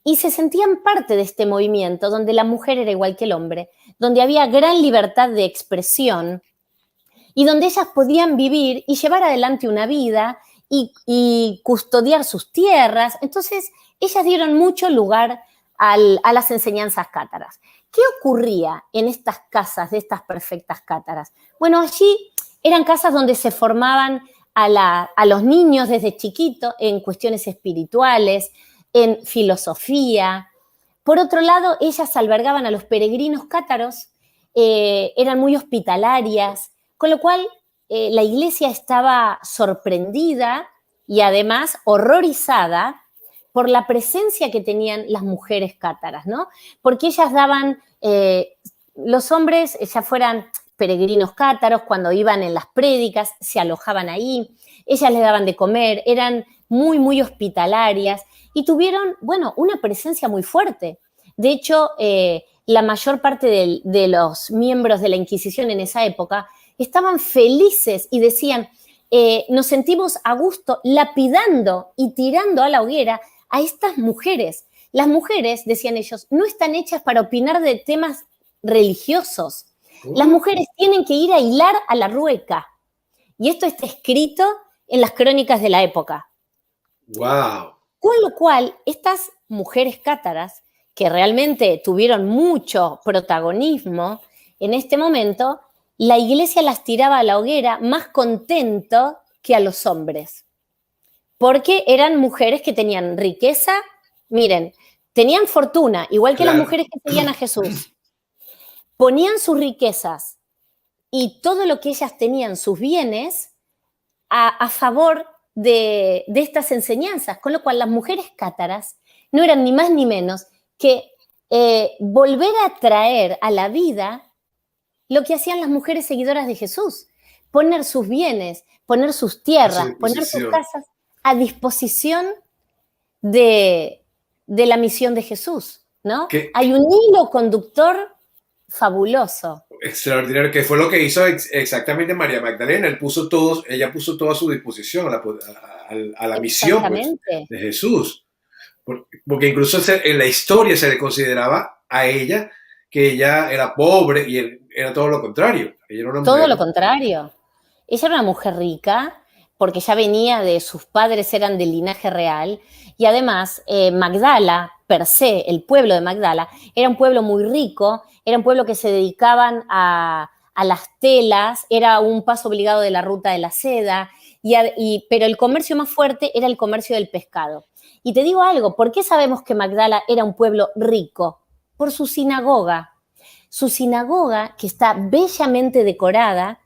Y se sentían parte de este movimiento donde la mujer era igual que el hombre, donde había gran libertad de expresión y donde ellas podían vivir y llevar adelante una vida y custodiar sus tierras. Entonces, ellas dieron mucho lugar a las enseñanzas cátaras. ¿Qué ocurría en estas casas de estas perfectas cátaras? Bueno, allí eran casas donde se formaban a los niños desde chiquito en cuestiones espirituales, en filosofía. Por otro lado, ellas albergaban a los peregrinos cátaros, eran muy hospitalarias, con lo cual la iglesia estaba sorprendida y además horrorizada por la presencia que tenían las mujeres cátaras, ¿no? Porque ellas daban, los hombres, ya fueran peregrinos cátaros, cuando iban en las prédicas, se alojaban ahí, ellas les daban de comer, eran muy, muy hospitalarias y tuvieron, bueno, una presencia muy fuerte. De hecho, la mayor parte de los miembros de la Inquisición en esa época estaban felices y decían, nos sentimos a gusto lapidando y tirando a la hoguera a estas mujeres. Las mujeres, decían ellos, no están hechas para opinar de temas religiosos. Las mujeres tienen que ir a hilar a la rueca. Y esto está escrito en las crónicas de la época. Wow. Con lo cual, estas mujeres cátaras, que realmente tuvieron mucho protagonismo en este momento, la iglesia las tiraba a la hoguera más contento que a los hombres. Porque eran mujeres que tenían riqueza, miren, tenían fortuna, igual que las Claro. mujeres que seguían a Jesús. Ponían sus riquezas y todo lo que ellas tenían, sus bienes, a favor de estas enseñanzas, con lo cual las mujeres cátaras no eran ni más ni menos que volver a traer a la vida lo que hacían las mujeres seguidoras de Jesús, poner sus bienes, poner sus tierras, poner sus casas a disposición de la misión de Jesús, ¿no? Hay un hilo conductor fabuloso. Extraordinario, que fue lo que hizo exactamente María Magdalena. Ella puso todo a su disposición a la misión, pues, de Jesús. Porque incluso en la historia se le consideraba a ella que ella era pobre y era todo lo contrario. Ella era una todo mujer... lo contrario. Ella era una mujer rica porque ya venía de sus padres, eran del linaje real, y además Magdala, per se, el pueblo de Magdala, era un pueblo muy rico, era un pueblo que se dedicaban a las telas, era un paso obligado de la ruta de la seda, pero el comercio más fuerte era el comercio del pescado. Y te digo algo, ¿por qué sabemos que Magdala era un pueblo rico? Por su sinagoga. Su sinagoga, que está bellamente decorada,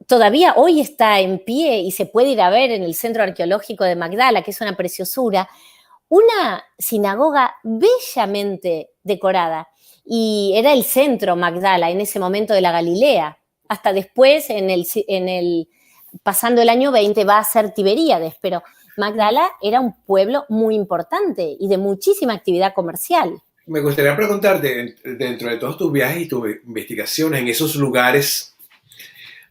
todavía hoy está en pie y se puede ir a ver en el Centro Arqueológico de Magdala, que es una preciosura, una sinagoga bellamente decorada. Y era el centro Magdala en ese momento de la Galilea. Hasta después, pasando el año 20, va a ser Tiberíades, pero Magdala era un pueblo muy importante y de muchísima actividad comercial. Me gustaría preguntarte, dentro de todos tus viajes y tus investigaciones en esos lugares,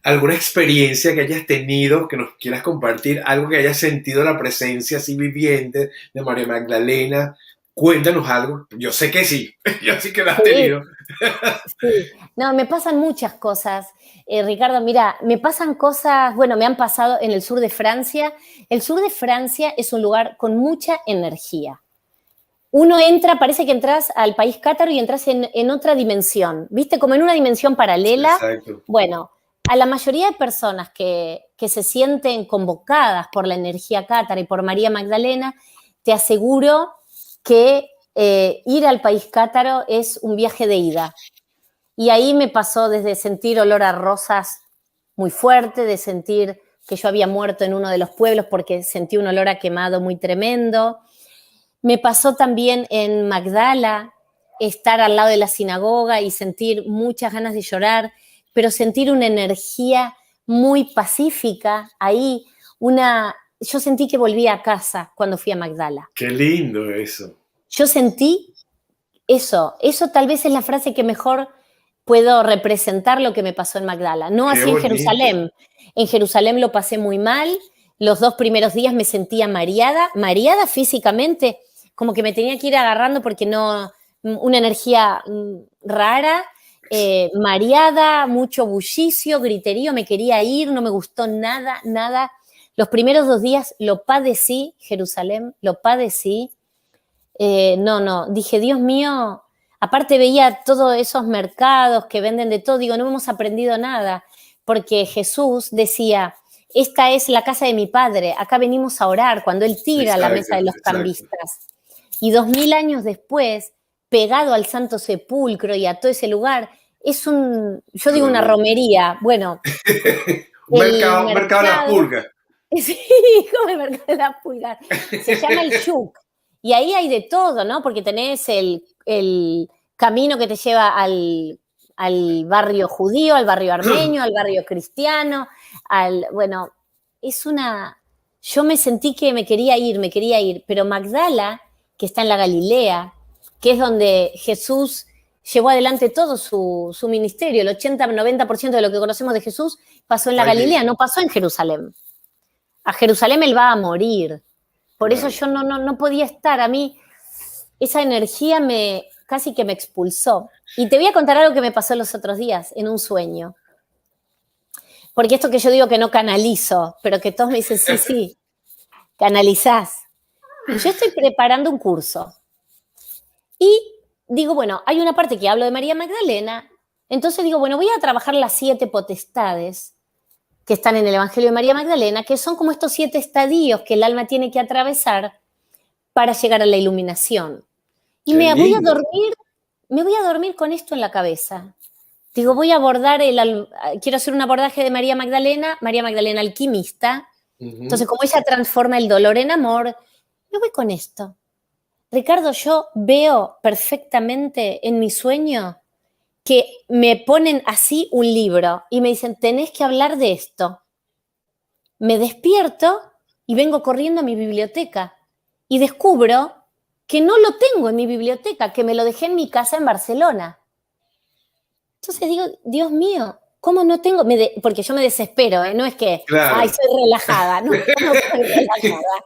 ¿alguna experiencia que hayas tenido, que nos quieras compartir, algo que hayas sentido la presencia así viviente de María Magdalena? Cuéntanos algo. Yo sé que sí, yo sí que la has tenido. Sí. No, me pasan muchas cosas. Ricardo, mira, me pasan cosas, bueno, me han pasado en el sur de Francia. El sur de Francia es un lugar con mucha energía. Uno entra, parece que entras al país cátaro y entras en otra dimensión, ¿viste? Como en una dimensión paralela. Exacto. Bueno, a la mayoría de personas que se sienten convocadas por la energía cátara y por María Magdalena, te aseguro que ir al país cátaro es un viaje de ida. Y ahí me pasó desde sentir olor a rosas muy fuerte, de sentir que yo había muerto en uno de los pueblos porque sentí un olor a quemado muy tremendo. Me pasó también en Magdala estar al lado de la sinagoga y sentir muchas ganas de llorar, pero sentir una energía muy pacífica ahí. Yo sentí que volvía a casa cuando fui a Magdala. Qué lindo eso. Yo sentí eso. Eso tal vez es la frase que mejor puedo representar lo que me pasó en Magdala. No así en Jerusalén. En Jerusalén lo pasé muy mal. Los 2 primeros días me sentía mareada físicamente, como que me tenía que ir agarrando porque una energía rara, mareada, mucho bullicio, griterío, me quería ir, no me gustó nada. Los primeros 2 días lo padecí, Jerusalén, lo padecí. Dije, Dios mío, aparte veía todos esos mercados que venden de todo, digo, no hemos aprendido nada, porque Jesús decía, esta es la casa de mi padre, acá venimos a orar, cuando él tira la mesa de los cambistas. Y 2000 años después, pegado al Santo Sepulcro y a todo ese lugar, yo digo una romería, bueno. mercado de las pulgas. Sí, como el mercado de las pulgas. Se llama el Shuk. Y ahí hay de todo, ¿no? Porque tenés el camino que te lleva al barrio judío, al barrio armenio, al barrio cristiano, bueno, yo me sentí que me quería ir, pero Magdala, que está en la Galilea, que es donde Jesús llevó adelante todo su ministerio, el 80-90% de lo que conocemos de Jesús pasó en la Galilea, no pasó en Jerusalén. A Jerusalén él va a morir. Por eso yo no podía estar. A mí esa energía casi que me expulsó. Y te voy a contar algo que me pasó los otros días en un sueño. Porque esto que yo digo que no canalizo, pero que todos me dicen, sí, canalizás. Yo estoy preparando un curso. Y digo, bueno, hay una parte que hablo de María Magdalena. Entonces digo, bueno, voy a trabajar las 7 potestades que están en el Evangelio de María Magdalena, que son como estos 7 estadios que el alma tiene que atravesar para llegar a la iluminación. Y me voy a dormir con esto en la cabeza. Digo, quiero hacer un abordaje de María Magdalena alquimista. Entonces, como ella transforma el dolor en amor, me voy con esto. Ricardo, yo veo perfectamente en mi sueño que me ponen así un libro y me dicen, tenés que hablar de esto. Me despierto y vengo corriendo a mi biblioteca y descubro que no lo tengo en mi biblioteca, que me lo dejé en mi casa en Barcelona. Entonces digo, Dios mío, ¿cómo no tengo? Porque yo me desespero, ¿eh? No es que, Claro. ay, soy relajada, no soy relajada.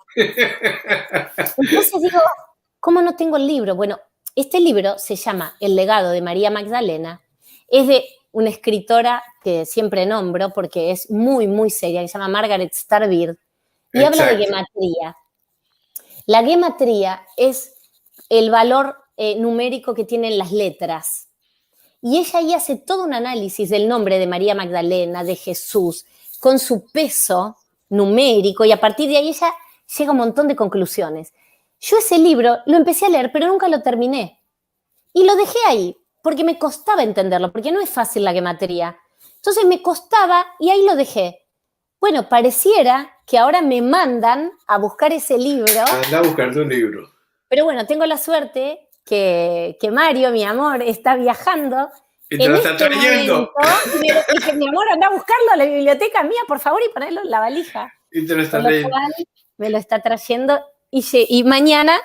Entonces digo, ¿cómo no tengo el libro? Bueno, este libro se llama El legado de María Magdalena. Es de una escritora que siempre nombro porque es muy, muy seria, que se llama Margaret Starr-Beard, y habla de gematría. La gematría es el valor numérico que tienen las letras. Y ella ahí hace todo un análisis del nombre de María Magdalena, de Jesús, con su peso numérico, y a partir de ahí ella llega a un montón de conclusiones. Yo ese libro lo empecé a leer, pero nunca lo terminé. Y lo dejé ahí, porque me costaba entenderlo, porque no es fácil la gematría. Entonces me costaba y ahí lo dejé. Bueno, pareciera que ahora me mandan a buscar ese libro. Anda a buscarte un libro. Pero bueno, tengo la suerte que Mario, mi amor, está viajando. Y te lo está trayendo. Y me dije, mi amor, anda a buscarlo a la biblioteca mía, por favor, y ponerlo en la valija. Y te lo está trayendo. Me lo está trayendo y mañana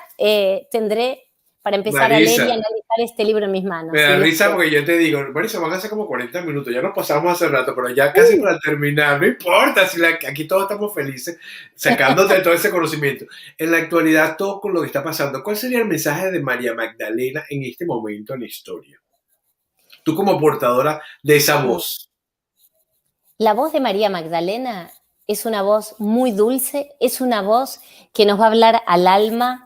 tendré para empezar Marisa, a leer y analizar este libro en mis manos. me da risa porque yo te digo, Marisa, van a ser como 40 minutos, ya nos pasamos hace rato, pero ya casi para terminar, no importa, si aquí todos estamos felices, sacándote todo ese conocimiento. En la actualidad, todo con lo que está pasando, ¿cuál sería el mensaje de María Magdalena en este momento en la historia? Tú como portadora de esa voz. La voz de María Magdalena es una voz muy dulce, es una voz que nos va a hablar al alma,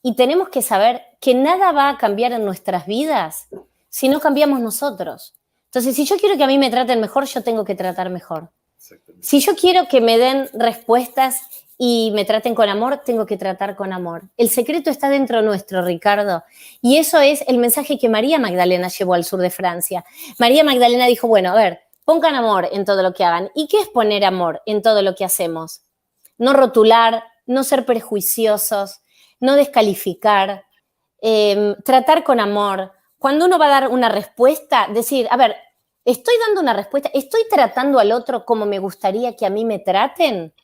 y tenemos que saber que nada va a cambiar en nuestras vidas si no cambiamos nosotros. Entonces, si yo quiero que a mí me traten mejor, yo tengo que tratar mejor. Si yo quiero que me den respuestas y me traten con amor, tengo que tratar con amor. El secreto está dentro nuestro, Ricardo. Y eso es el mensaje que María Magdalena llevó al sur de Francia. María Magdalena dijo, bueno, a ver, pongan amor en todo lo que hagan. ¿Y qué es poner amor en todo lo que hacemos? No rotular, no ser prejuiciosos, no descalificar, tratar con amor. Cuando uno va a dar una respuesta, decir, a ver, ¿estoy dando una respuesta? ¿Estoy tratando al otro como me gustaría que a mí me traten?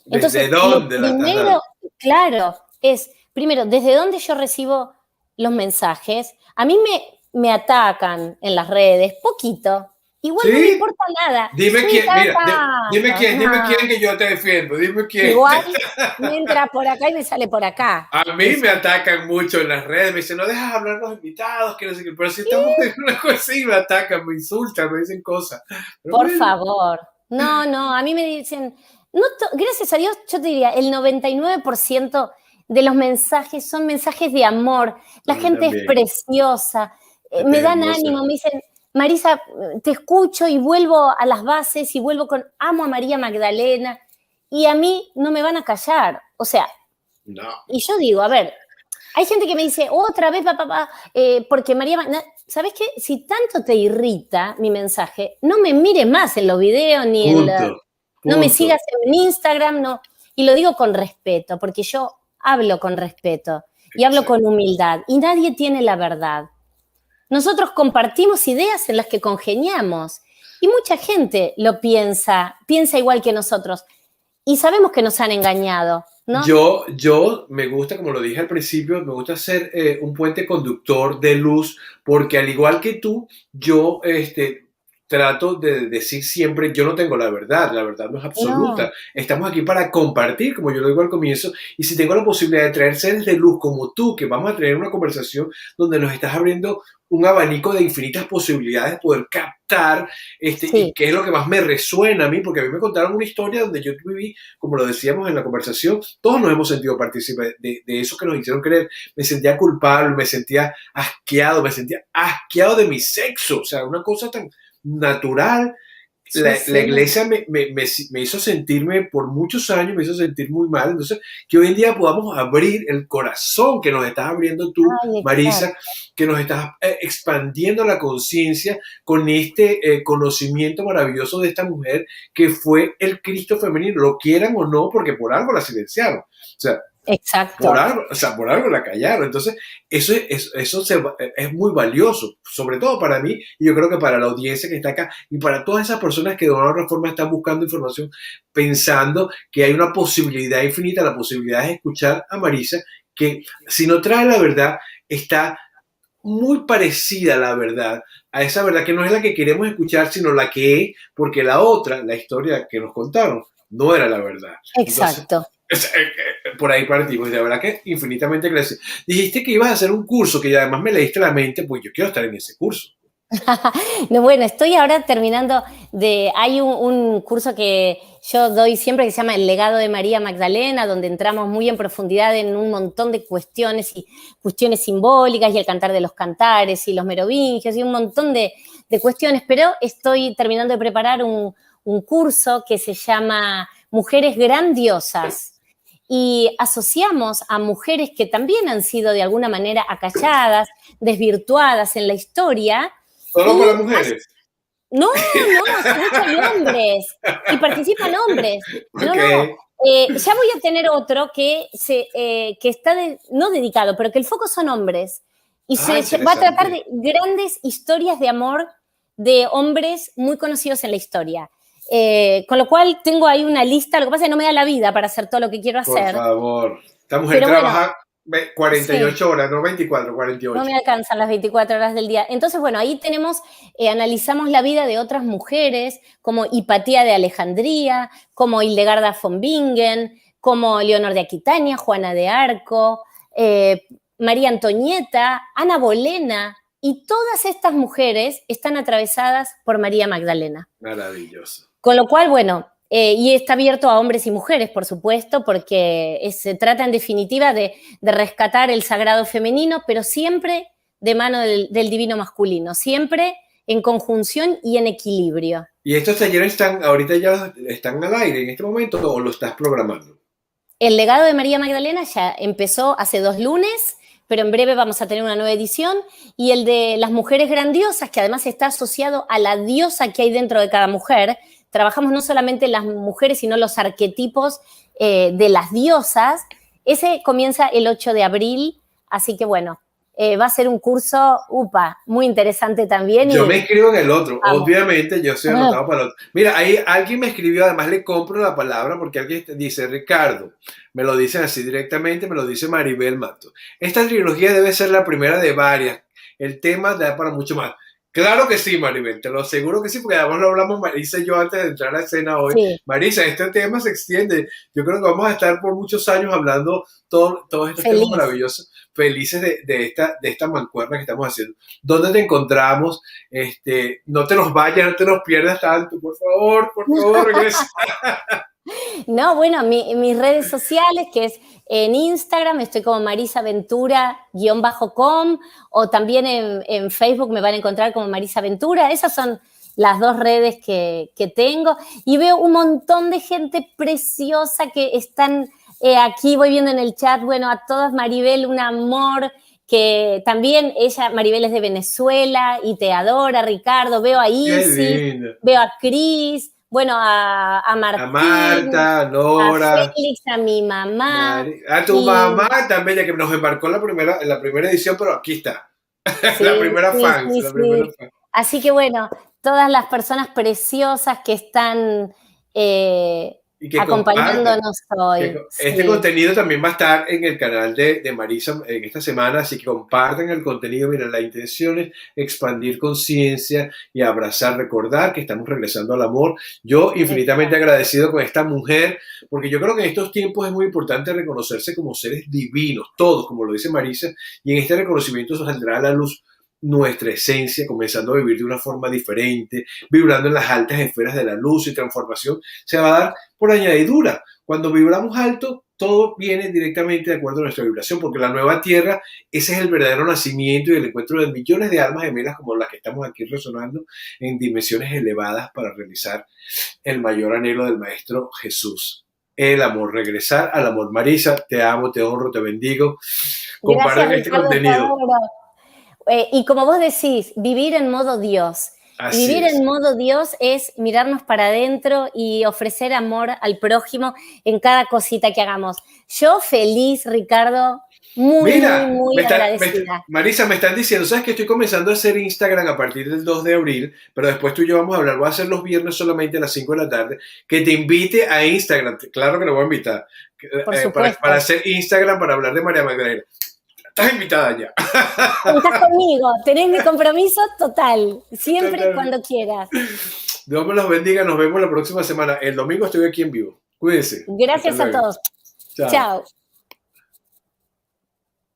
Entonces, ¿Desde dónde lo primero, claro, es, primero, ¿desde dónde yo recibo los mensajes? A mí me atacan en las redes, poquito. Igual ¿Sí? no me importa nada. Dime Sí, quién, mira, dime quién que yo te defiendo, dime quién. Igual me entra por acá y me sale por acá. A mí me atacan mucho en las redes, me dicen, no dejas hablar los invitados, que no sé qué, pero si estamos en una cosa así, me atacan, me insultan, me dicen cosas. Pero por favor. No, a mí me dicen, gracias a Dios, yo te diría, el 99% de los mensajes son mensajes de amor. La gente es preciosa, me dan ánimo, me dicen, Marisa, te escucho y vuelvo a las bases y amo a María Magdalena y a mí no me van a callar. O sea, no. Y yo digo, a ver, hay gente que me dice, otra vez, papá, porque María Magdalena, ¿sabes qué? Si tanto te irrita mi mensaje, no me mires más en los videos ni no me sigas en Instagram, no. Y lo digo con respeto, porque yo hablo con respeto y hablo con humildad y nadie tiene la verdad. Nosotros compartimos ideas en las que congeniamos y mucha gente lo piensa igual que nosotros y sabemos que nos han engañado, ¿no? Yo me gusta, como lo dije al principio, me gusta ser un puente conductor de luz porque al igual que tú, yo trato de decir siempre, yo no tengo la verdad no es absoluta. No. Estamos aquí para compartir, como yo lo digo al comienzo, y si tengo la posibilidad de traer seres de luz como tú, que vamos a tener una conversación donde nos estás abriendo un abanico de infinitas posibilidades de poder captar y qué es lo que más me resuena a mí, porque a mí me contaron una historia donde yo viví, como lo decíamos en la conversación, todos nos hemos sentido partícipes de eso que nos hicieron creer. Me sentía culpable, me sentía asqueado de mi sexo, o sea, una cosa tan natural. La iglesia me hizo sentirme, por muchos años, me hizo sentir muy mal. Entonces, que hoy en día podamos abrir el corazón que nos estás abriendo tú, Marisa, que nos estás expandiendo la conciencia con este conocimiento maravilloso de esta mujer que fue el Cristo femenino, lo quieran o no, porque por algo la silenciaron. O sea, Exacto. Por algo la callaron. Entonces, es muy valioso, sobre todo para mí, y yo creo que para la audiencia que está acá, y para todas esas personas que de una u otra forma están buscando información, pensando que hay una posibilidad infinita, la posibilidad de escuchar a Marisa, que si no trae la verdad, está muy parecida a la verdad, a esa verdad que no es la que queremos escuchar, sino la que es, porque la otra, la historia que nos contaron, no era la verdad. Entonces, Exacto. por ahí partimos, de verdad que infinitamente gracias. Dijiste que ibas a hacer un curso, que además me leíste la mente, pues yo quiero estar en ese curso. No, bueno, estoy ahora terminando hay un curso que yo doy siempre que se llama El legado de María Magdalena, donde entramos muy en profundidad en un montón de cuestiones y cuestiones simbólicas y el cantar de los cantares y los merovingios y un montón de cuestiones, pero estoy terminando de preparar un curso que se llama Mujeres Grandiosas y asociamos a mujeres que también han sido de alguna manera acalladas, desvirtuadas en la historia. ¿Solo para mujeres? No, de hecho hay hombres y participan hombres. No, Okay. ya voy a tener otro que está no dedicado, pero que el foco son hombres y va a tratar de grandes historias de amor de hombres muy conocidos en la historia. Con lo cual tengo ahí una lista, lo que pasa es que no me da la vida para hacer todo lo que quiero hacer. Por favor, esta mujer pero trabaja 48 sí. horas, no 24, 48. No me alcanzan las 24 horas del día. Entonces, bueno, ahí analizamos la vida de otras mujeres, como Hipatía de Alejandría, como Hildegarda von Bingen, como Leonor de Aquitania, Juana de Arco, María Antonieta, Ana Bolena, y todas estas mujeres están atravesadas por María Magdalena. Maravilloso. Con lo cual, bueno, y está abierto a hombres y mujeres, por supuesto, porque se trata en definitiva de rescatar el sagrado femenino, pero siempre de mano del divino masculino, siempre en conjunción y en equilibrio. ¿Y estos talleres ahorita ya están al aire en este momento o lo estás programando? El legado de María Magdalena ya empezó hace 2 lunes, pero en breve vamos a tener una nueva edición, y el de las mujeres grandiosas, que además está asociado a la diosa que hay dentro de cada mujer. Trabajamos no solamente las mujeres, sino los arquetipos de las diosas. Ese comienza el 8 de abril, así que bueno, va a ser un curso, muy interesante también. Yo me inscribo en el otro, obviamente yo soy anotado para el otro. Mira, ahí alguien me escribió, además le compro la palabra porque alguien dice, Ricardo, me lo dicen así directamente, me lo dice Maribel Mato. Esta trilogía debe ser la primera de varias, el tema da para mucho más. Claro que sí, Maribel, te lo aseguro que sí, porque además lo hablamos Marisa y yo antes de entrar a la escena hoy. Sí. Marisa, este tema se extiende. Yo creo que vamos a estar por muchos años hablando todos estos temas maravillosos, felices de esta mancuerna que estamos haciendo. ¿Dónde te encontramos? No te nos vayas, no te nos pierdas tanto, por favor, regresa. No, bueno, mis redes sociales, que es en Instagram, estoy como marisaventura_com, o también en Facebook me van a encontrar como Marisa Ventura. Esas son las 2 redes que tengo. Y veo un montón de gente preciosa que están aquí, voy viendo en el chat, bueno, a todas, Maribel, un amor, que también Maribel es de Venezuela y te adora, Ricardo. Veo a Isis, veo a Cris. Bueno, a Martín, a Marta, a Nora, a Félix, a mi mamá. A tu mamá también, ya que nos embarcó en la primera edición, pero aquí está. Sí, la primera fan. Así que bueno, todas las personas preciosas que están acompañándonos hoy. Este contenido también va a estar en el canal de Marisa en esta semana, así que compartan el contenido. Mira, la intención es expandir conciencia y abrazar, recordar que estamos regresando al amor. Yo infinitamente agradecido con esta mujer, porque yo creo que en estos tiempos es muy importante reconocerse como seres divinos, todos, como lo dice Marisa, y en este reconocimiento saldrá a la luz nuestra esencia, comenzando a vivir de una forma diferente, vibrando en las altas esferas de la luz, y transformación se va a dar por añadidura. Cuando vibramos alto, todo viene directamente de acuerdo a nuestra vibración, porque la nueva tierra, ese es el verdadero nacimiento y el encuentro de millones de almas gemelas como las que estamos aquí resonando en dimensiones elevadas para realizar el mayor anhelo del Maestro Jesús. El amor, regresar al amor. Marisa, te amo, te honro, te bendigo. Compartan este contenido. Y como vos decís, vivir en modo Dios. Así Y vivir es. en modo Dios es mirarnos para adentro y ofrecer amor al prójimo en cada cosita que hagamos. Yo feliz, Ricardo, muy, muy, Mira, muy agradecida. Marisa, me están diciendo, ¿sabes que estoy comenzando a hacer Instagram a partir del 2 de abril? Pero después tú y yo vamos a hablar, voy a hacer los viernes solamente a las 5 de la tarde, que te invite a Instagram. Claro que lo voy a invitar. Por Para supuesto. hacer Instagram, para habber de María Magdalena. Estás invitada ya. Contás conmigo, tenés mi compromiso total, siempre Totalmente. cuando quieras. Dios me los bendiga, nos vemos la próxima semana. El domingo estoy aquí en vivo. Cuídense. Hasta Gracias a luego. todos. Chao. Chao.